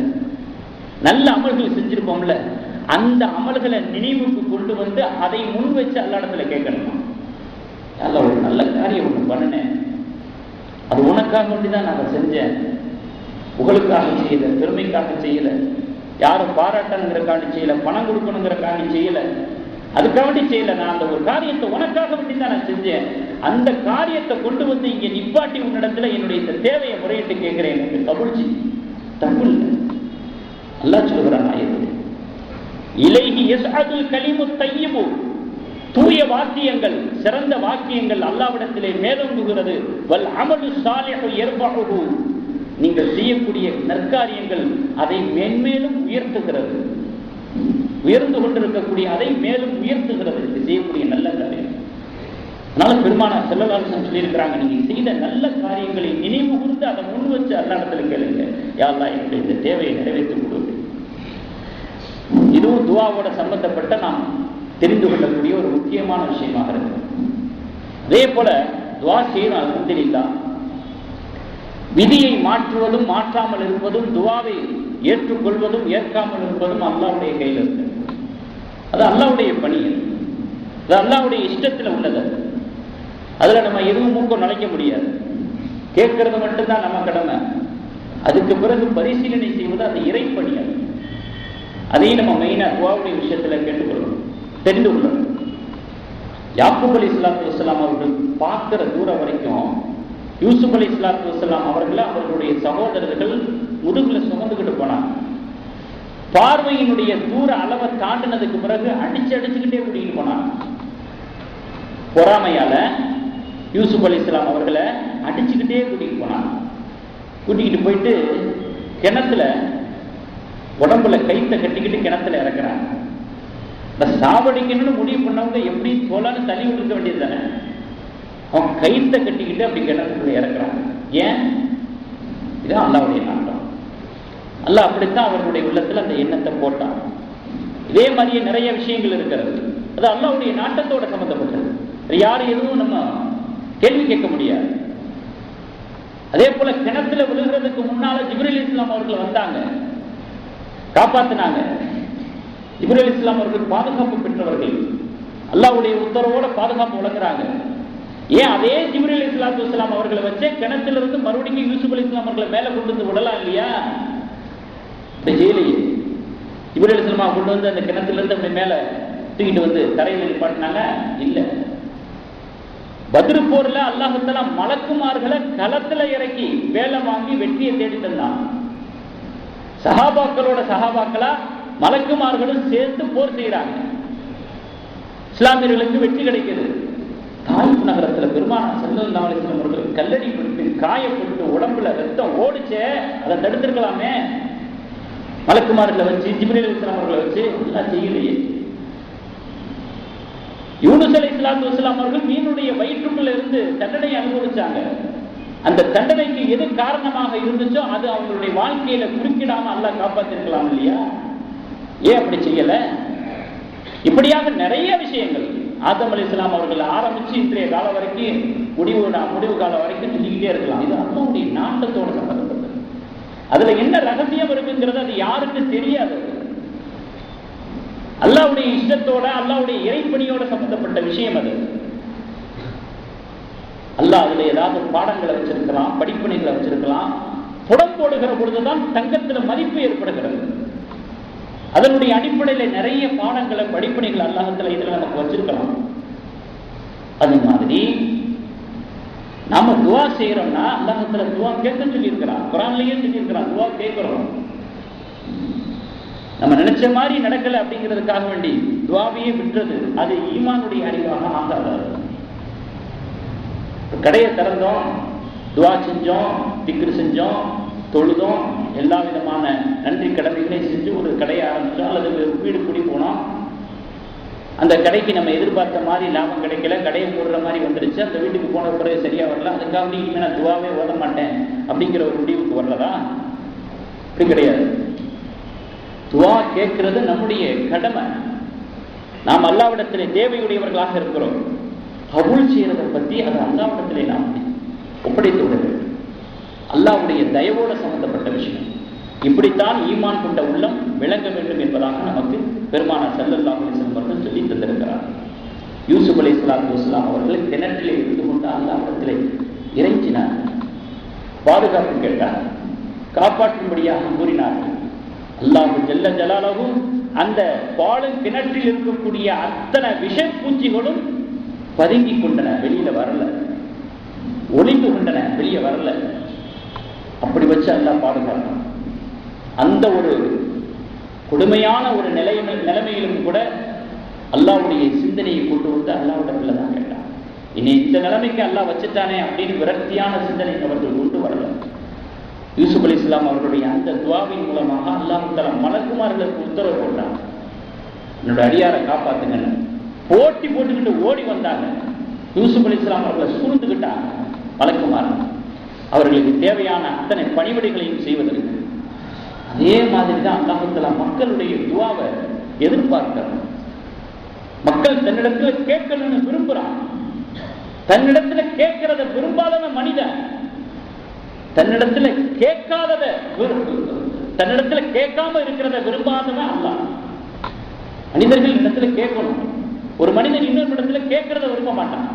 நல்ல அமல்கள் செஞ்சிருப்போம்ல, அந்த அமல்களை நினைவுக்கு கொண்டு வந்து அதை முன் வச்சு அல்ல இடத்துல கேட்கணுமா, அல்ல ஒரு நல்ல காரியம் ஒன்று பண்ணினேன், அது உனக்காக வேண்டிதான் நான் அதை செஞ்சேன், புகழுக்காக செய்யல, பெருமைக்காக செய்யல, யாரும் பாராட்டணுங்கிறக்காண்டி செய்யல, பணம் கொடுக்கணுங்கிறக்காண்டி செய்யல, அதுக்காக வேண்டி செய்யல, நான் அந்த ஒரு காரியத்தை உனக்காக வேண்டி தான் நான் செஞ்சேன். அந்த காரியத்தை கொண்டு வந்து இங்க நிப்பாட்டி உன்னிடத்துல என்னுடைய இந்த தேவையை முறையிட்டு கேட்கிறேன், எனக்கு கபூல் செய். தப்பு இல்லை. அல்லாஹ் சொல்கிறான் ஆயத்தில், இலைஹி யஸ்அதுல் கலிமு தய்யிபு. தூய வாக்கியங்கள், சிறந்த வாக்கியங்கள் அல்லாஹ்விடத்திலே மேலோங்குகிறது. வல் அமலு ஸாலிஹு யர்ஃபஉஹு. நீங்கள் செய்யக்கூடிய நற்காரியங்கள் அதை மேன்மேலும் உயர்த்துகிறது, உயர்ந்து கொண்டிருக்கக்கூடிய அதை மேலும் உயர்த்துகிறது செய்யக்கூடிய நல்ல காரியம். அதனால பெருமானார் ஸல்லல்லாஹு அலைஹி வஸல்லம் சொல்லியிருக்கிறாங்க, நீங்க செய்த நல்ல காரியங்களை நினைவு கூர்ந்து அதை முன் வச்சு அல்லாஹ் இடத்துல கேளுங்க, யா அல்லாஹ் என்னுடைய இந்த தேவையை நிறைவேற்றி கொடு. இதுவும் துஆவோட சம்பந்தப்பட்ட நாம் தெரிந்து கொள்ளக்கூடிய ஒரு முக்கியமான விஷயமாக இருக்கு. அதே போல துஆ செய்யணும், அல்ஹம்துலில்லாஹ். விதியை மாற்றுவதும் மாற்றாமல் இருப்பதும், துஆவை ஏற்றுக்கொள்வதும் ஏற்காமல் இருப்பதும் அல்லாஹ்வுடைய கையில் இருக்கு. அது அல்லாஹ்வுடைய பணி, அது அல்லாஹ்வுடைய இஷ்டத்தில் உள்ளது. அதுல நம்ம எதுவும் மூக்கம் நுழைக்க முடியாது. கேட்கறது மட்டும்தான் நம்ம கடமை. அதுக்கு பிறகு பரிசீலனை செய்வது அது இறைப்பணி. அதையும் நம்ம மெயினா துஆவுடைய விஷயத்துல கேட்டுக்கொள்ளணும், தெரிந்து கொள்ளணும். யாக்கூப் அலைஹிஸ்ஸலாத்து வஸ்ஸலாம் அவர்கள் பார்க்கிற தூரம் வரைக்கும் யூசுப் அலைஹிஸ்ஸலாத்து வஸ்ஸலாம் அவர்களை அவர்களுடைய சகோதரர்கள் முதுகுல சுமந்துக்கிட்டு போனாங்க. பார்வையினுடைய தூர அளவை தாண்டினதுக்கு பிறகு அடிச்சுக்கிட்டே கூட்டிகிட்டு போனாங்க. பொறாமையால யூசுப் அலைஹிஸ்ஸலாம் அவர்களை அடிச்சுக்கிட்டே கூட்டிகிட்டு போனாங்க. கூட்டிகிட்டு போயிட்டு கிணத்துல உடம்புல கைத்தை கட்டிக்கிட்டு கிணத்துல இறக்குறாங்க. இந்த சாவடிக்கணும்னு முடிவு பண்ணவங்க எப்படி போலான்னு தள்ளி விட்டுருக்க வேண்டியது தானே. அவன் கைத்தை கட்டிக்கிட்டு அப்படி கிணத்துக்குள்ள இறக்குறாங்க. ஏன்? இதுதான் அல்லாஹ்வுடைய நாட்டம். அல்லாஹ் அப்படித்தான் அவர்களுடைய உள்ளத்துல அந்த எண்ணத்தை போட்டான். இதே மாதிரியே நிறைய விஷயங்கள் இருக்கிறது. அது அல்லாஹ்வுடைய நாட்டத்தோட சம்பந்தப்பட்டது. யாரும் எதுவும் நம்ம கேள்வி கேட்க முடியாது. அதே போல கிணத்துல விழுகிறதுக்கு முன்னால ஜிப்ரீல் இஸ்லாம் அவர்கள் வந்தாங்க, காப்பாத்தினாங்க. ஜிப்ரீல் இஸ்லாம் அவர்கள் பாதுகாப்பு பெற்றவர்கள், அல்லாஹ்வுடைய உத்தரவோட பாதுகாப்பு வழங்குறாங்க. ஏன் அதே ஜிப்ரீல் இஸ்லாத்து வஸ்ஸலாம் அவர்களை வச்சே கிணத்திலிருந்து மறுபடியும் யூசுப் அலைஹிஸ்ஸலாம் அவர்களை மேல கொண்டு வந்து விடலாம் இல்லையா? ஜெயிலையே ஜிப்ரீல் இஸ்லாம் கொண்டு வந்து அந்த கிணத்திலிருந்து அப்படி மேல தூக்கிட்டு வந்து தரையில் நிப்பாட்டினாங்க. இல்ல, பத்ர் போர்ல அல்லாஹ் தஆலா மலக்குமார்களை களத்துல இறக்கி வேலை வாங்கி வெற்றியை தேடி தந்தான். சஹாபாக்களோட சஹாபாக்களா மலக்குமார்களும் சேர்ந்து போர் செய்யறாங்க, இஸ்லாமியர்களுக்கு வெற்றி கிடைக்குது. தாயிப் நகரத்துல பெருமானார் ஸல்லல்லாஹு அலைஹி வஸல்லம் அவர்கள் கல்லடிப்பட்டு காயப்பட்டு உடம்புல ரத்தம் ஓடிச்சே, அதை தடுத்திருக்கலாமே. மலக்குமார்களை வச்சு ஜிப்ரீல் அலைஹிஸ்ஸலாம் அவர்களை வச்சு எல்லாம் செய்யலையே. யூனுஸ் அலைஹிஸ்ஸலாத்து வஸ்ஸலாம் அவர்கள் மீனுடைய வயிற்றுக்குள்ள இருந்து தண்டனை அனுபவிச்சாங்க. அந்த தண்டனைக்கு எது காரணமாக இருந்துச்சோ அது அவங்களுடைய வாழ்க்கையில குறுக்கிடாம அல்லாஹ் காப்பாத்திருக்கலாம் இல்லையா? ஏன் அப்படி செய்யல? இப்படியாக நிறைய விஷயங்கள் ஆதம் அலைஹிஸ்ஸலாம் அவர்கள் ஆரம்பிச்சு இன்றைய காலம் வரைக்கும் முடிவு காலம் வரைக்கும் சொல்லிக்கிட்டே இருக்கலாம். இது அல்லாஹ்வுடைய நாட்டத்தோட சம்பந்தப்பட்டது. அதுல என்ன ரகசியம் இருக்குங்கிறது அது யாருக்கு தெரியாது. அல்லாஹ்வுடைய இஷ்டத்தோட அல்லாஹ்வுடைய இறைப்பணியோட சம்பந்தப்பட்ட விஷயம் அது. அல்லாஹ் அதுல ஏதாவது பாடங்களை வச்சிருக்கலாம், படிப்பனைகளை வச்சிருக்கலாம். புடம் போடுகிற பொழுதுதான் தங்கத்துல மதிப்பு ஏற்படுகிறது. அதனுடைய அடிப்படையில் நிறைய பாடங்களை படிப்பனைகள் அல்லாஹ்வுடைய இதுல நமக்கு வச்சிருக்கலாம். அது மாதிரி நாம துவா செய்யறோம்னா அல்லாஹ்வுடைய துவா கேட்க சொல்லி இருக்கிறான், குர்ஆன்லயே சொல்லி இருக்கிறான். துவா கேட்கிறோம், நம்ம நினைச்ச மாதிரி நடக்கல அப்படிங்கிறதுக்காக வேண்டி துவாவையே விட்டுறது அது ஈமானுடைய அறிவாக ஆகாது. கடையை திறந்தோம், துவா செஞ்சோம், திக்ரு செஞ்சோம், தொழுதோம், எல்லா விதமான நன்றி கடமைகளையும் செஞ்சு ஒரு கடையை ஆரம்பிச்சோம் அல்லது வீடு கூடி போனோம். அந்த கடைக்கு நம்ம எதிர்பார்த்த மாதிரி லாபம் கிடைக்கல, கடையை போடுற மாதிரி வந்துருச்சு. அந்த வீட்டுக்கு போன பிறகு சரியா வரல, அதுக்காக இனிமே நான் துவாவே ஓத மாட்டேன் அப்படிங்கிற ஒரு முடிவுக்கு வரலதா? அப்படி கிடையாது. துவா கேட்கிறது நம்முடைய கடமை. நாம் அல்லாஹ்விடத்திலே தேவையுடையவர்களாக இருக்கிறோம். கபூல் செய்யறதை பற்றி அது அல்லாஹ்விடத்திலே நாம் ஒப்படைத்து விட வேண்டும். அல்லாஹ்வுடைய தயவோடு சம்பந்தப்பட்ட விஷயம். இப்படித்தான் ஈமான் கொண்ட உள்ளம் விளங்க வேண்டும் என்பதாக நமக்கு பெருமானார் ஸல்லல்லாஹு அலைஹி வஸல்லம் அவர்கள் சொல்லி தந்திருக்கிறார். யூசுப் அலைஹிஸ்ஸலாத்து வஸ்ஸலாம் அவர்கள் கிணற்றிலே இருந்து கொண்டு அல்லாஹ்விடத்திலே இறைஞ்சினார், பாதுகாப்பு கேட்டார், காப்பாற்றும்படியாக கூறினார்கள். அல்லாஹ் ஜல்ல ஜலாலுஹு அந்த பாலும் கிணற்றில் இருக்கக்கூடிய அத்தனை விஷப்பூச்சிகளும் பதுங்கி கொண்டன, வெளியில வரல, ஒளிந்து கொண்டன, வெளியே வரல. அப்படி வச்சு அல்லாஹ் பாதுகாத்தான். அந்த ஒரு கொடுமையான ஒரு நிலைமையிலும் கூட அல்லாஹ்வுடைய சிந்தனையை கொண்டு வந்து அல்லாஹ்விடத்துல தான் கேட்டான். இனி இந்த நிலைமைக்கு அல்லாஹ் வச்சுட்டானே அப்படின்னு விரக்தியான சிந்தனை அவர்கள் கொண்டு வரல. யூசுப் அலைஹிஸ்ஸலாம் அவர்களுடைய அந்த துவாவின் மூலமாக அல்லாஹ் தஆலா மலக்குமார்களுக்கு உத்தரவு போட்டான், என்னோட அடியாரை காப்பாத்துங்கன்னு. போட்டி போட்டுக்கிட்டு ஓடி வந்தாங்க. யூசுப் அலைஹிஸ்ஸலாம் அவர்களை சூழ்ந்துக்கிட்டாங்க மலக்குமார், அவர்களுக்கு தேவையான அத்தனை பணிவிடைகளையும் செய்வதற்கு. அதே மாதிரி தான் அல்லாஹ் தஆலா மக்களுடைய துவாவை எதிர்பார்க்கிறான். மக்கள் தன்னிடத்துல கேட்கணும்னு விரும்புறான். தன்னிடத்துல கேட்கிறத விரும்பாதவன் மனிதன், தன்னிடத்துல கேட்காதத தன்னிடத்துல கேட்காம இருக்கிறத விரும்பாதவன் அல்லாஹ். மனிதர்கள் இடத்துல கேட்கணும். ஒரு மனிதன் இன்னொரு இடத்துல கேட்கறத விரும்ப மாட்டான்,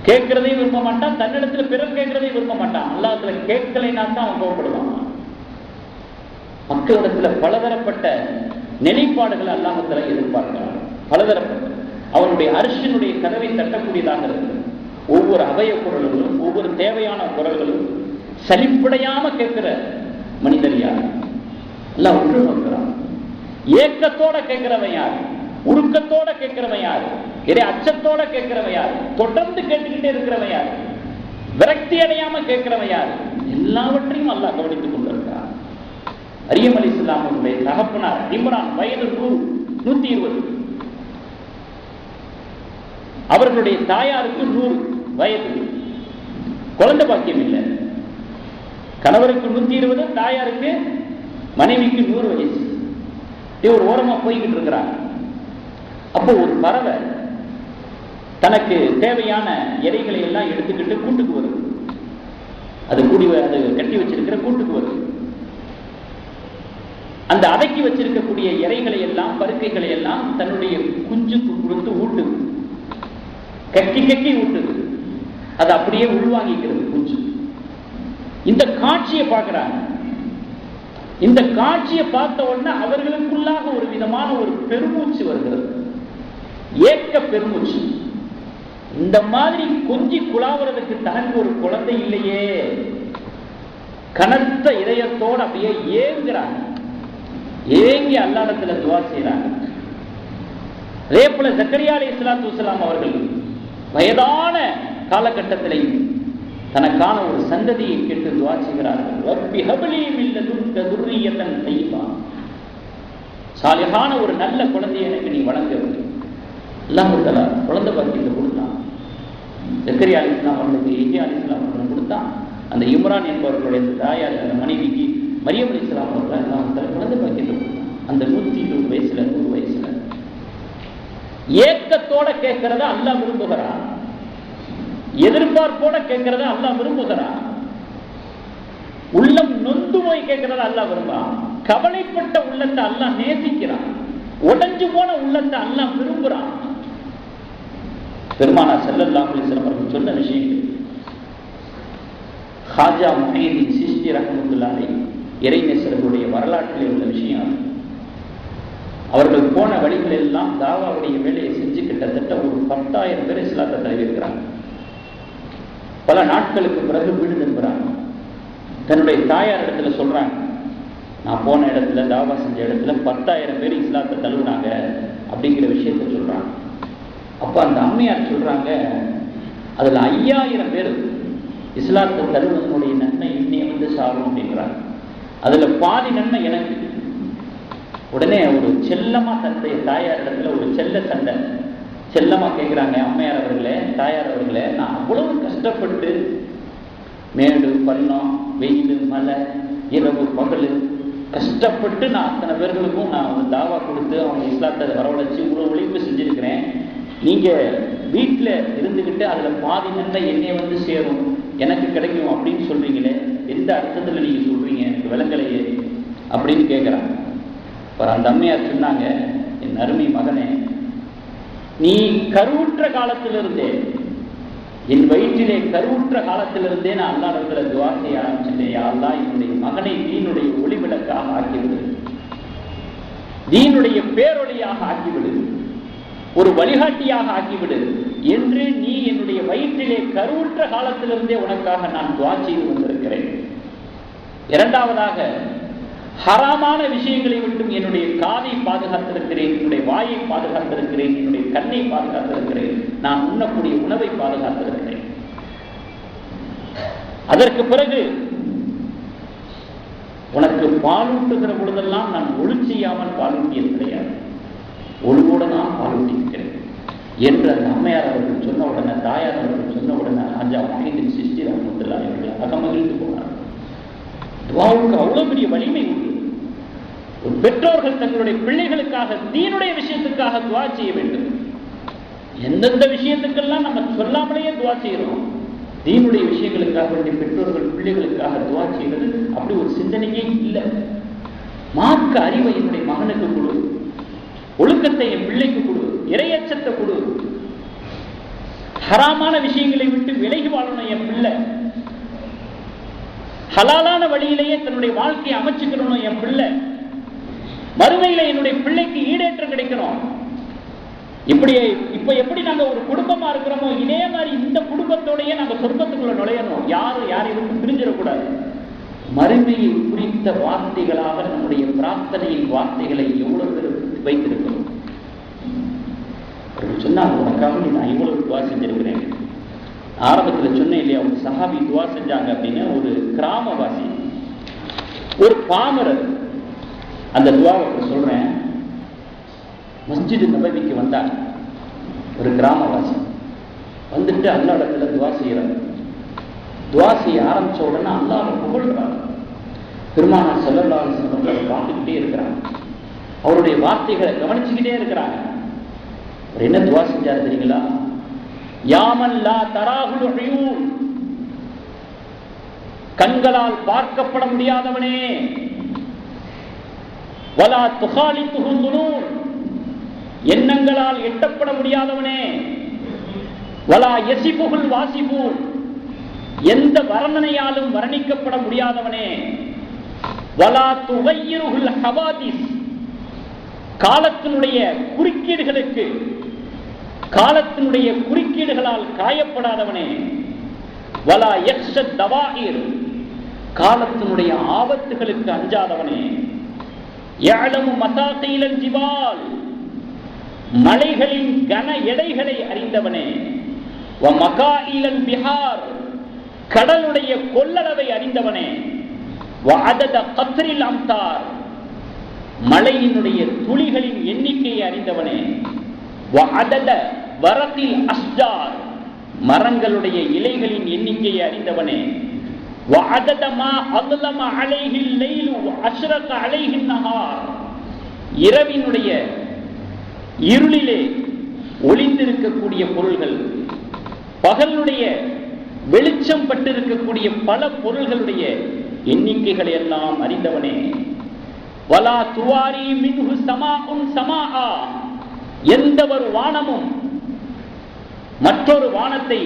கேட்கிறதையும் விரும்ப மாட்டான், தன்னிடத்துல பிறர் கேட்கிறதையும் விரும்ப மாட்டான். அல்லாஹ்விடத்துல கேட்கலைன்னா தான் அவன் கோபப்படுவான். மக்களிடத்துல பலதரப்பட்ட நிலைப்பாடுகளை அல்லாஹ்விடத்துல எதிர்பார்க்கிறான். பலதரப்பட்ட அவருடைய அரிசியினுடைய கதவை தட்டக்கூடியதாக இருக்கிறது. ஒவ்வொரு அபய குரல்களும் ஒவ்வொரு தேவையான குரல்களும் சலிப்படையாம கேட்கிற மனிதர் யார்? எல்லாம் ஒன்று நோக்கிறான். ஏக்கத்தோட கேட்கிறவன் யார்? உருக்கத்தோட கேட்கிறவன் யார்? இறை அச்சத்தோட கேட்கிறவன் யார்? தொடர்ந்து கேட்டுக்கிட்டே இருக்கிறவன் யார்? விரக்தி அடையாம கேட்கிறவன் யார்? எல்லாவற்றையும் அல்லாஹ் கவனித்துக் கொண்டிருக்கிறார். மரியம் அலைஹிஸ்ஸலாம் அவர்களுடைய தகப்பனார் இம்ரான் வயது 120, அவர்களுடைய தாயாருக்கு 100 வயது, குழந்தை பாக்கியம் இல்லை. கணவருக்கு 120, தாயாருக்கு மனைவிக்கு 100 வயசு. ஒரு ஓரமா போய்கிட்டு இருக்கிறாங்க. அப்போ ஒரு பறவை தனக்கு தேவையான இலைகளை எல்லாம் எடுத்துக்கிட்டு கூட்டுக்கு வருது. அது கட்டி வச்சிருக்கிற கூட்டுக்கு வருது. அந்த அடக்கி வச்சிருக்கக்கூடிய இறைகளை எல்லாம் பருக்கைகளை எல்லாம் தன்னுடைய குஞ்சுக்கு கொடுத்து ஊட்டுது, கட்டி கட்டி ஊட்டுது. அது அப்படியே உள்வாங்கிக்கிறது குஞ்சு. இந்த காட்சியை பார்க்கிறாங்க. இந்த காட்சியை பார்த்த உடனே அவர்களுக்குள்ளாக ஒரு விதமான ஒரு பெருமூச்சு வருகிறது, ஏக்க பெருமூச்சு. இந்த மாதிரி கொஞ்சி குழாவுறதுக்கு தனக்கு ஒரு குழந்தை இல்லையே, கனத்த இதயத்தோடு அப்படியே ஏங்குறாங்க. ஏங்கி அல்லாஹ்விடத்துல துஆ செய்றாங்க. அதே போல ஜக்கரியா அலைஹிஸ்ஸலாத்து வஸ்ஸலாம் அவர்கள் வயதான காலகட்டத்திலேயும் தனக்கான ஒரு சந்ததியை கேட்டு துஆ செய்கிறார்கள். ரப்பி ஹப்லி மின் லதுன்க துர்ரியத்தன் தய்யிபா, சாலிஹான ஒரு நல்ல குழந்தையை எனக்கு நீ வழங்க வேண்டும். அல்லாஹ் தஆலா குழந்தை பாக்கியத்தை கொடுத்தான். ஜக்கரியா அலைஹிஸ்ஸலாம் அவர்களுக்கு யஹ்யா அலைஹிஸ்ஸலாம் அவர்கள் கொடுத்தான். அந்த இம்ரான் என்பவர்களுடைய தாயார் அந்த மனைவிக்கு மரியம் அலைஹிஸ்ஸலாம் அவர்கள் அல்லாஹ் தஆலா குழந்தை பாக்கியத்தை கொடுத்தான். அந்த 120 வயசுல 100 வயசுல ஏக்கத்தோட கேட்கிறத அல்லாஹ் விரும்புகிறான், எதிர்பார்ப்போட கேட்கிறத அல்லாஹ் விரும்புகிறான். உள்ளம் நொந்து போய் கேட்கிறத அல்லாஹ் விரும்பான். கவலைப்பட்ட உள்ளத்தை அல்லாஹ் நேசிக்கிறான். உடைஞ்சு போன உள்ளத்தை அல்லாஹ் விரும்புறான். பெருமானார் ஸல்லல்லாஹு அலைஹி வஸல்லம் அவர்கள் சொன்ன விஷயங்கள் ஹாஜா முஹையீன் சிஷ்தி ரஹ்மத்துல்லாஹி அலைஹி இறைநேசர்களுடைய வரலாற்றில் உள்ள விஷயம். அவர்கள் போன வழிகள் எல்லாம் தாவாவுடைய வேலையை செஞ்சு கிட்டத்தட்ட ஒரு 10,000 பேர் இஸ்லாத்தை தழுவிருக்கிறாங்க. பல நாட்களுக்கு பிறகு வீடு திரும்புறாங்க. தன்னுடைய தாயார் இடத்துல சொல்றாங்க, நான் போன இடத்துல தாவா செஞ்ச இடத்துல 10,000 பேர் இஸ்லாத்தை தழுவுனாங்க அப்படிங்கிற விஷயத்த சொல்றாங்க. அப்ப அந்த அம்மையார் சொல்றாங்க, அதுல 5,000 பேர் இஸ்லாத்தை தழுவதனுடைய நன்மை இன்னைய சாரும் அப்படின்றாங்க. அதுல பாதி நன்மை எனக்கு. உடனே ஒரு செல்லமா தன்னுடைய தாயார் இடத்துல ஒரு செல்ல சண்டை செல்லமா கேட்கிறாங்க, அம்மையார் அவர்களே, தாயார் அவர்களே, நான் அவ்வளவு கஷ்டப்பட்டு மேடு பள்ளம் வெயில் மழை இரவு பகல் கஷ்டப்பட்டு நான் அத்தனை பேர்களுக்கும் நான் ஒரு தாவா கொடுத்து அவங்க இஸ்லாத்தை வரவழைச்சு இவ்வளவு உழைப்பு செஞ்சிருக்கிறேன். நீங்க வீட்டில் இருந்துகிட்டு அதுல பாதி நன்மை என்னைய சேரும், எனக்கு கிடைக்கும் அப்படின்னு சொல்றீங்களே, எந்த அர்த்தத்துல நீங்க சொல்றீங்க, எனக்கு விளங்கலையே அப்படின்னு கேட்கிறாங்க. அந்த அம்மையார் சொன்னாங்க, என் அருமை மகனே, நீ கருவுற்ற காலத்திலிருந்தே, என் வயிற்றிலே கருவுற்ற காலத்திலிருந்தே நான் அல்லாஹ்விடத்துல துஆ செய்ய ஆரம்பிச்சிட்டேன். யா அல்லாஹ், என்னுடைய மகனை தீனுடைய ஒளிவிளக்காக ஆக்கிவிடு, தீனுடைய பேரொளியாக ஆக்கிவிடு, ஒரு வழிகாட்டியாக ஆக்கிவிடு என்று நீ என்னுடைய வயிற்றிலே கருவுற்ற காலத்திலிருந்தே உனக்காக நான் துஆ செய்து வந்திருக்கிறேன். இரண்டாவதாக, ஹராமான விஷயங்களை விட்டும் என்னுடைய காதை பாதுகாத்திருக்கிறேன், என்னுடைய வாயை பாதுகாத்திருக்கிறேன், என்னுடைய கண்ணை பாதுகாத்திருக்கிறேன், நான் உண்ணக்கூடிய உணவை பாதுகாத்திருக்கிறேன். அதற்கு பிறகு உனக்கு பாலூட்டுகிற பொழுதெல்லாம் நான் ஒழு செய்யாமல் பாலூட்டியது கிடையாது, ஒழுவோடு நான் பாலூட்டியிருக்கிறேன் என்று அந்த அம்மையார் அவர்கள் சொன்ன உடனே, தாயார் அவர்கள் சொன்ன உடனே ஹாஜா முஹையீன் சிஷ்தி ரஹ்மத்துல்லாஹி அலைஹி அகமகிழ்ந்து போனார். துஆவுக்கு அவ்வளவு பெரிய வலிமை உண்டு. ஒரு பெற்றோர்கள் தங்களுடைய பிள்ளைகளுக்காக தீனுடைய விஷயத்துக்காக துஆ செய்ய வேண்டும். எந்தெந்த விஷயத்துக்கெல்லாம் நம்ம சொல்லாமலேயே துஆ செய்யறோம், தீனுடைய விஷயங்களுக்காக வேண்டிய பெற்றோர்கள் பிள்ளைகளுக்காக துஆ செய்வது அப்படி ஒரு சிந்தனையே இல்லை. மார்க்க அறிவை என்னுடைய மகனுக்கு கொடு, ஒழுக்கத்தை என் பிள்ளைக்கு கொடு, இறையச்சத்தை கொடு, ஹராமான விஷயங்களை விட்டு விலகி வாழணும் என் பிள்ளை, ஹலாலான வழியிலேயே தன்னுடைய வாழ்க்கையை அமைச்சுக்கணும் என் பிள்ளை, மறுமையில என்னுடைய பிள்ளைக்கு ஈடேற்றம் கிடைக்கணும். இப்ப எப்படி நாங்க ஒரு குடும்பமா இருக்கிறோமோ இதே மாதிரி இந்த குடும்பத்தோடயே நாங்க சொர்க்கத்துக்குள்ள நுழையணும். யாரையும் பிரிஞ்சிடக்கூடாது. மறுமையை குறித்த வார்த்தைகளாக நம்முடைய பிரார்த்தனையின் வார்த்தைகளை எவ்வளவு பேர் வைத்திருக்கிறோம். சொன்னாங்க, உனக்காக நான் இவ்வளவு துவா செஞ்சிருக்கிறேன். ஆரம்பத்தில் சொன்னேன் இல்லையா, ஒரு சஹாபி துவா செஞ்சாங்க அப்படின்னு. ஒரு கிராமவாசி, ஒரு பாமரர் அந்த துவாவை சொல்றேன். மஸ்ஜித் நபவிக்கு வந்தாங்க ஒரு கிராமவாசி, வந்துட்டு அல்லாஹ்விடத்துல துவா செய்யறாங்க. துவா செய்ய ஆரம்பிச்ச உடனே அல்லாஹ்வை புகழ்றாங்க. பெருமானார் ஸல்லல்லாஹு அலைஹி வஸல்லம் பார்த்துக்கிட்டே இருக்கிறாங்க, அவருடைய வார்த்தைகளை கவனிச்சுக்கிட்டே இருக்கிறாங்க. அவர் என்ன துவா செஞ்சாரு தெரியுங்களா? யாமன் லா தராஹுல் உயூன், கண்களால் பார்க்கப்பட முடியாதவனே, வலா துகாலித்துஹு துனூன், எண்ணங்களால் எட்டப்பட முடியாதவனே, வலா யசிபுகுல் வாசிபூன், எந்த வர்ணனையாலும் வர்ணிக்கப்பட முடியாதவனே, வலா துகையிருகுல் ஹவாதிஸ், காலத்தினுடைய குறுக்கீடுகளுக்கு காலத்தினுடைய குறுக்கீடுகளால் காயப்படாதவனே, வலா யக்ஷத் தவாயிர், காலத்தினுடைய ஆபத்துகளுக்கு அஞ்சாதவனே, யஅலமு மசாகீலல் ஜிபால், மலைகளின் கன எடைகளை அறிந்தவனே, வ மகாயிலல் பிஹார், கடலுடைய கொள்ளளவை அறிந்தவனே, வ அதத கத்ரில் அம்தார், மலையினுடைய துளிகளின் எண்ணிக்கையை அறிந்தவனே, வ அதத வரத்தில் அஸ்ஜார், மரங்களுடைய இலைகளின் எண்ணிக்கையை அறிந்தவனே, வ அதத மா அظلم عليه الليل واشرق عليه النهار, இரவினுடைய இருளிலே ஒளிந்திருக்கக்கூடிய பொருள்கள், பகலுடைய வெளிச்சம் பட்டிருக்கக்கூடிய பல பொருள்களுடைய எண்ணிக்கைகளை எல்லாம் அறிந்தவனே, வலா துவாரி மின்ஹு சமாஉன் சமாஆ, எந்த ஒரு வானமும் மற்றொரு வானத்தை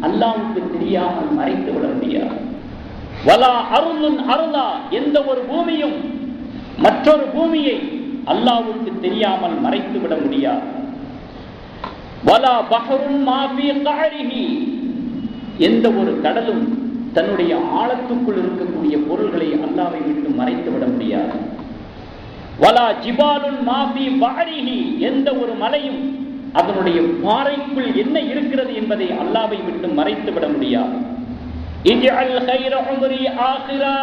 அல்லாஹ்வுக்கு தெரியாமல் மறைத்து விட முடியாது. வலா அருளுன் அருளா, எந்த ஒரு பூமியும் மற்றொரு பூமியை அல்லாஹ்வுக்கு தெரியாமல் மறைத்து விட முடியாது. வலா பஹருன் மா ஃபீ கஅரிஹி, எந்த ஒரு கடலும் தன்னுடைய ஆழத்துக்குள் இருக்கக்கூடிய பொருள்களை அல்லாஹ்வை விட்டு மறைத்து விட முடியாது. வலா ஜிபாலுன் மா ஃபீ பஹரிஹி, எந்த ஒரு மலையும் அதனுடைய பாறைக்குள் என்ன இருக்கிறது என்பதை அல்லாஹ்வை விட்டு மறைத்து விட முடியாது. இஜ்அல் கைர உம்ரி ஆகிரா,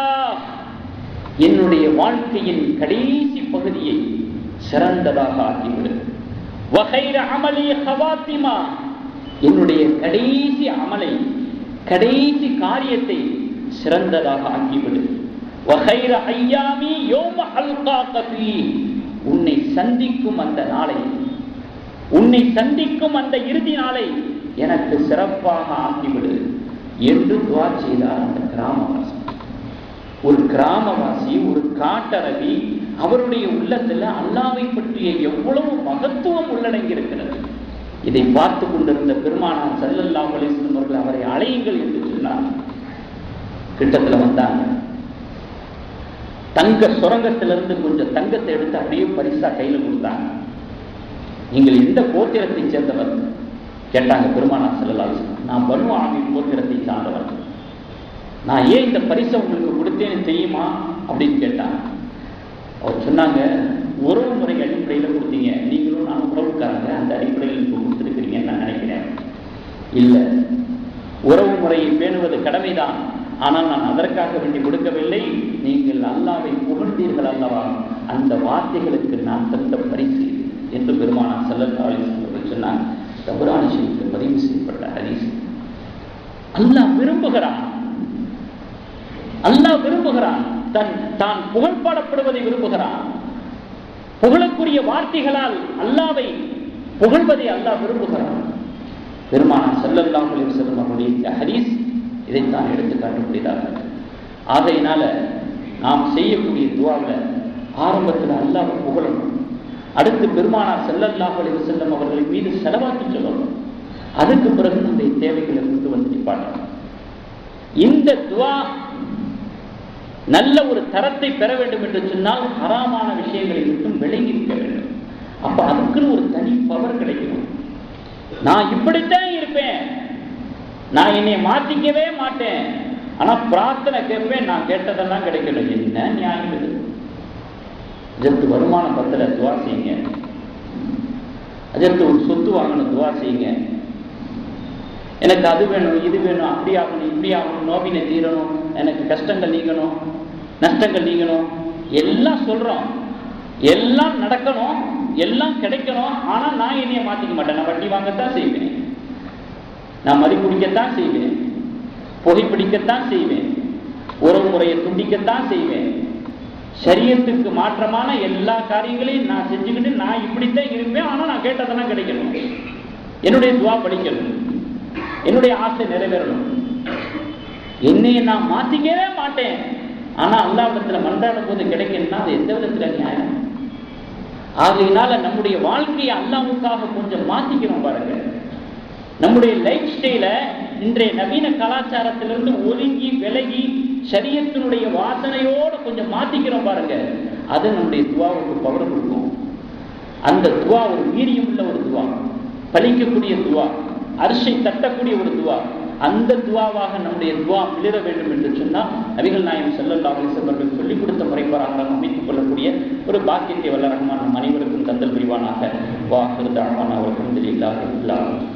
என்னுடைய வாழ்க்கையின் கடைசி பகுதியை சிறந்ததாக ஆக்கிவிடு. வ கைர அமலி ஹவாத்திமா, என்னுடைய கடைசி அமலை, கடைசி காரியத்தை சிறந்ததாக ஆக்கிவிடு. வ கைர ஐயாமி யௌம அல்காக ஃபீ, உன்னை சந்திக்கும் அந்த நாளை, உன்னை சந்திக்கும் அந்த இறுதி நாளை எனக்கு சிறப்பாக ஆக்கிவிடு என்று துஆ செய்தார் அந்த கிராமவாசி. ஒரு கிராமவாசி, ஒரு காட்டரவி, அவருடைய உள்ளத்தில் அல்லாஹ்வை பற்றிய எவ்வளவு மகத்துவம் உள்ளடங்கி இருக்கிறது. இதை பார்த்து கொண்டிருந்த பெருமானார் ஸல்லல்லாஹு அலைஹி வஸல்லம் அவர்கள் அவரை அழையுங்கள் என்று சொன்னார். கிட்டத்தில் வந்தாங்க. தங்க சுரங்கத்திலிருந்து கொஞ்சம் தங்கத்தை எடுத்து அப்படியே பரிசா கையில் கொடுத்தாங்க. நீங்கள் எந்த கோத்திரத்தை சேர்ந்தவர் கேட்டாங்க பெருமானார் ஸல்லல்லாஹு அலைஹி வஸல்லம். நான் பனு ஆமீர் கோத்திரத்தை சார்ந்தவர். நான் ஏன் இந்த பரிசை உங்களுக்கு கொடுத்தேன்னு தெரியுமா அப்படின்னு கேட்டாங்க. அவர் சொன்னாங்க, உறவு முறை அடிப்படையில் கொடுத்தீங்க, நீங்களும் நான் உறவுக்காரங்க, அந்த அடிப்படையில் இப்போ கொடுத்துருக்கிறீங்கன்னு நான் நினைக்கிறேன். இல்லை, உறவு முறையை பேணுவது கடமைதான், ஆனால் நான் அதற்காக வேண்டி கொடுக்கவில்லை. நீங்கள் அல்லாஹ்வை புகழ்ந்தீர்கள் அல்லவா, அந்த வார்த்தைகளுக்கு நான் தந்த பரிசு என்று பெருமானார் ஸல்லல்லாஹு அலைஹி வஸல்லம் சொன்னாங்க. தபரானி ஷரீஃபில் பதிவு செய்யப்பட்ட ஹதீஸ். அல்லாஹ் விரும்புகிறான், அல்லாஹ் விரும்புகிறான், தான் புகழ்பாடப்படுவதை விரும்புகிறான். புகழக்கூடிய வார்த்தைகளால் அல்லாஹ்வை புகழ்வதை அல்லாஹ் விரும்புகிறான். பெருமானார் ஸல்லல்லாஹு அலைஹி வஸல்லம் அவருடைய ஹதீஸ் இதைத்தான் எடுத்து காட்டக்கூடியதாக. ஆகையினால நாம் செய்யக்கூடிய துஆவில் ஆரம்பத்தில் அல்லாஹ்வை புகழணும். அடுத்து பெருமானார் ஸல்லல்லாஹு அலைஹி வஸல்லம் அவர்கள் மீது ஸலவாத் சொல்லணும். அதுக்கு பிறகு நம்முடைய தேவைகளை கொண்டு வந்து நிப்பாட்டணும். இந்த துஆ நல்ல ஒரு தரத்தை பெற வேண்டும் என்று சொன்னால் ஹராமான விஷயங்களை விட்டும் விலகி இருக்க வேண்டும். அப்ப அதுக்குன்னு ஒரு தனி பவர் கிடைக்கும். நான் இப்படித்தான் இருப்பேன், நான் என்னை மாற்றிக்கவே மாட்டேன், ஆனா பிரார்த்தனை கேட்பேன், நான் கேட்டதெல்லாம் கிடைக்கணும். என்ன நியாயம் இது? அதற்கு வருமான பத்திர துவா செய்யுங்க, அதற்கு ஒரு சொத்து வாங்கணும் துவா செய்யுங்க, எனக்கு அது வேணும் இது வேணும், அப்படி ஆகணும் இப்படி ஆகணும், நோவினை தீரணும், எனக்கு கஷ்டங்கள் நீங்கணும், நஷ்டங்கள் நீங்கணும், எல்லாம் சொல்றோம், எல்லாம் நடக்கணும், எல்லாம் கிடைக்கணும். ஆனா நான் என்னைய மாத்திக்க மாட்டேன். நான் வட்டி வாங்கத்தான் செய்வேன், நான் மதி குடிக்கத்தான் செய்வேன், புகைப்பிடிக்கத்தான் செய்வேன், உறவு முறையை துண்டிக்கத்தான் செய்வேன், ஷரியத்துக்கு மாற்றமான எல்லா காரியங்களையும் நான் செஞ்சுக்கிட்டு நான் இப்படித்தான் இருப்பேன். ஆனா நான் கேட்டதெல்லாம் கிடைக்கணும், என்னுடைய துவா படிக்கணும், என்னுடைய ஆசை நிறைவேறணும். என்னையை நான் மாத்திக்கவே மாட்டேன், ஆனா அல்லாஹ்விடத்துல மன்றாடும் போது கிடைக்கணும்னா அது எந்த விதத்துல நியாயம்? ஆகையினால நம்முடைய வாழ்க்கையை அல்லாஹ்வுக்காக கொஞ்சம் மாத்திக்கிறோம் பாருங்க. நம்முடைய லைஃப் ஸ்டைல இன்றைய நவீன கலாச்சாரத்திலிருந்து ஒதுங்கி விலகி ஷரியத்தினுடைய வாசனையோடு கொஞ்சம் மாத்திக்கிறோம் பாருங்க, அது நம்முடைய துவாவுக்கு பவர் கொடுக்கும். அந்த துவா ஒரு வீரியம் உள்ள ஒரு துவா, பலிக்கக்கூடிய துவா, அரிசை தட்டக்கூடிய ஒரு துவா. அந்த துவாவாக நம்முடைய துவா மிளிர வேண்டும் என்று சொன்னால் நபிகள் நாயகம் ஸல்லல்லாஹு அலைஹி வஸல்லம் சொல்லிக் கொடுத்த முறைப்பராக அமைத்துக் கொள்ளக்கூடிய ஒரு பாக்கியத்தை வல்ல ரஹ்மான் நம் அனைவருக்கும் தந்தல் புரிவானாக. வாஹிரு தஅவானா வல்ஹம்துலில்லாஹி ரப்பில் ஆலமீன்.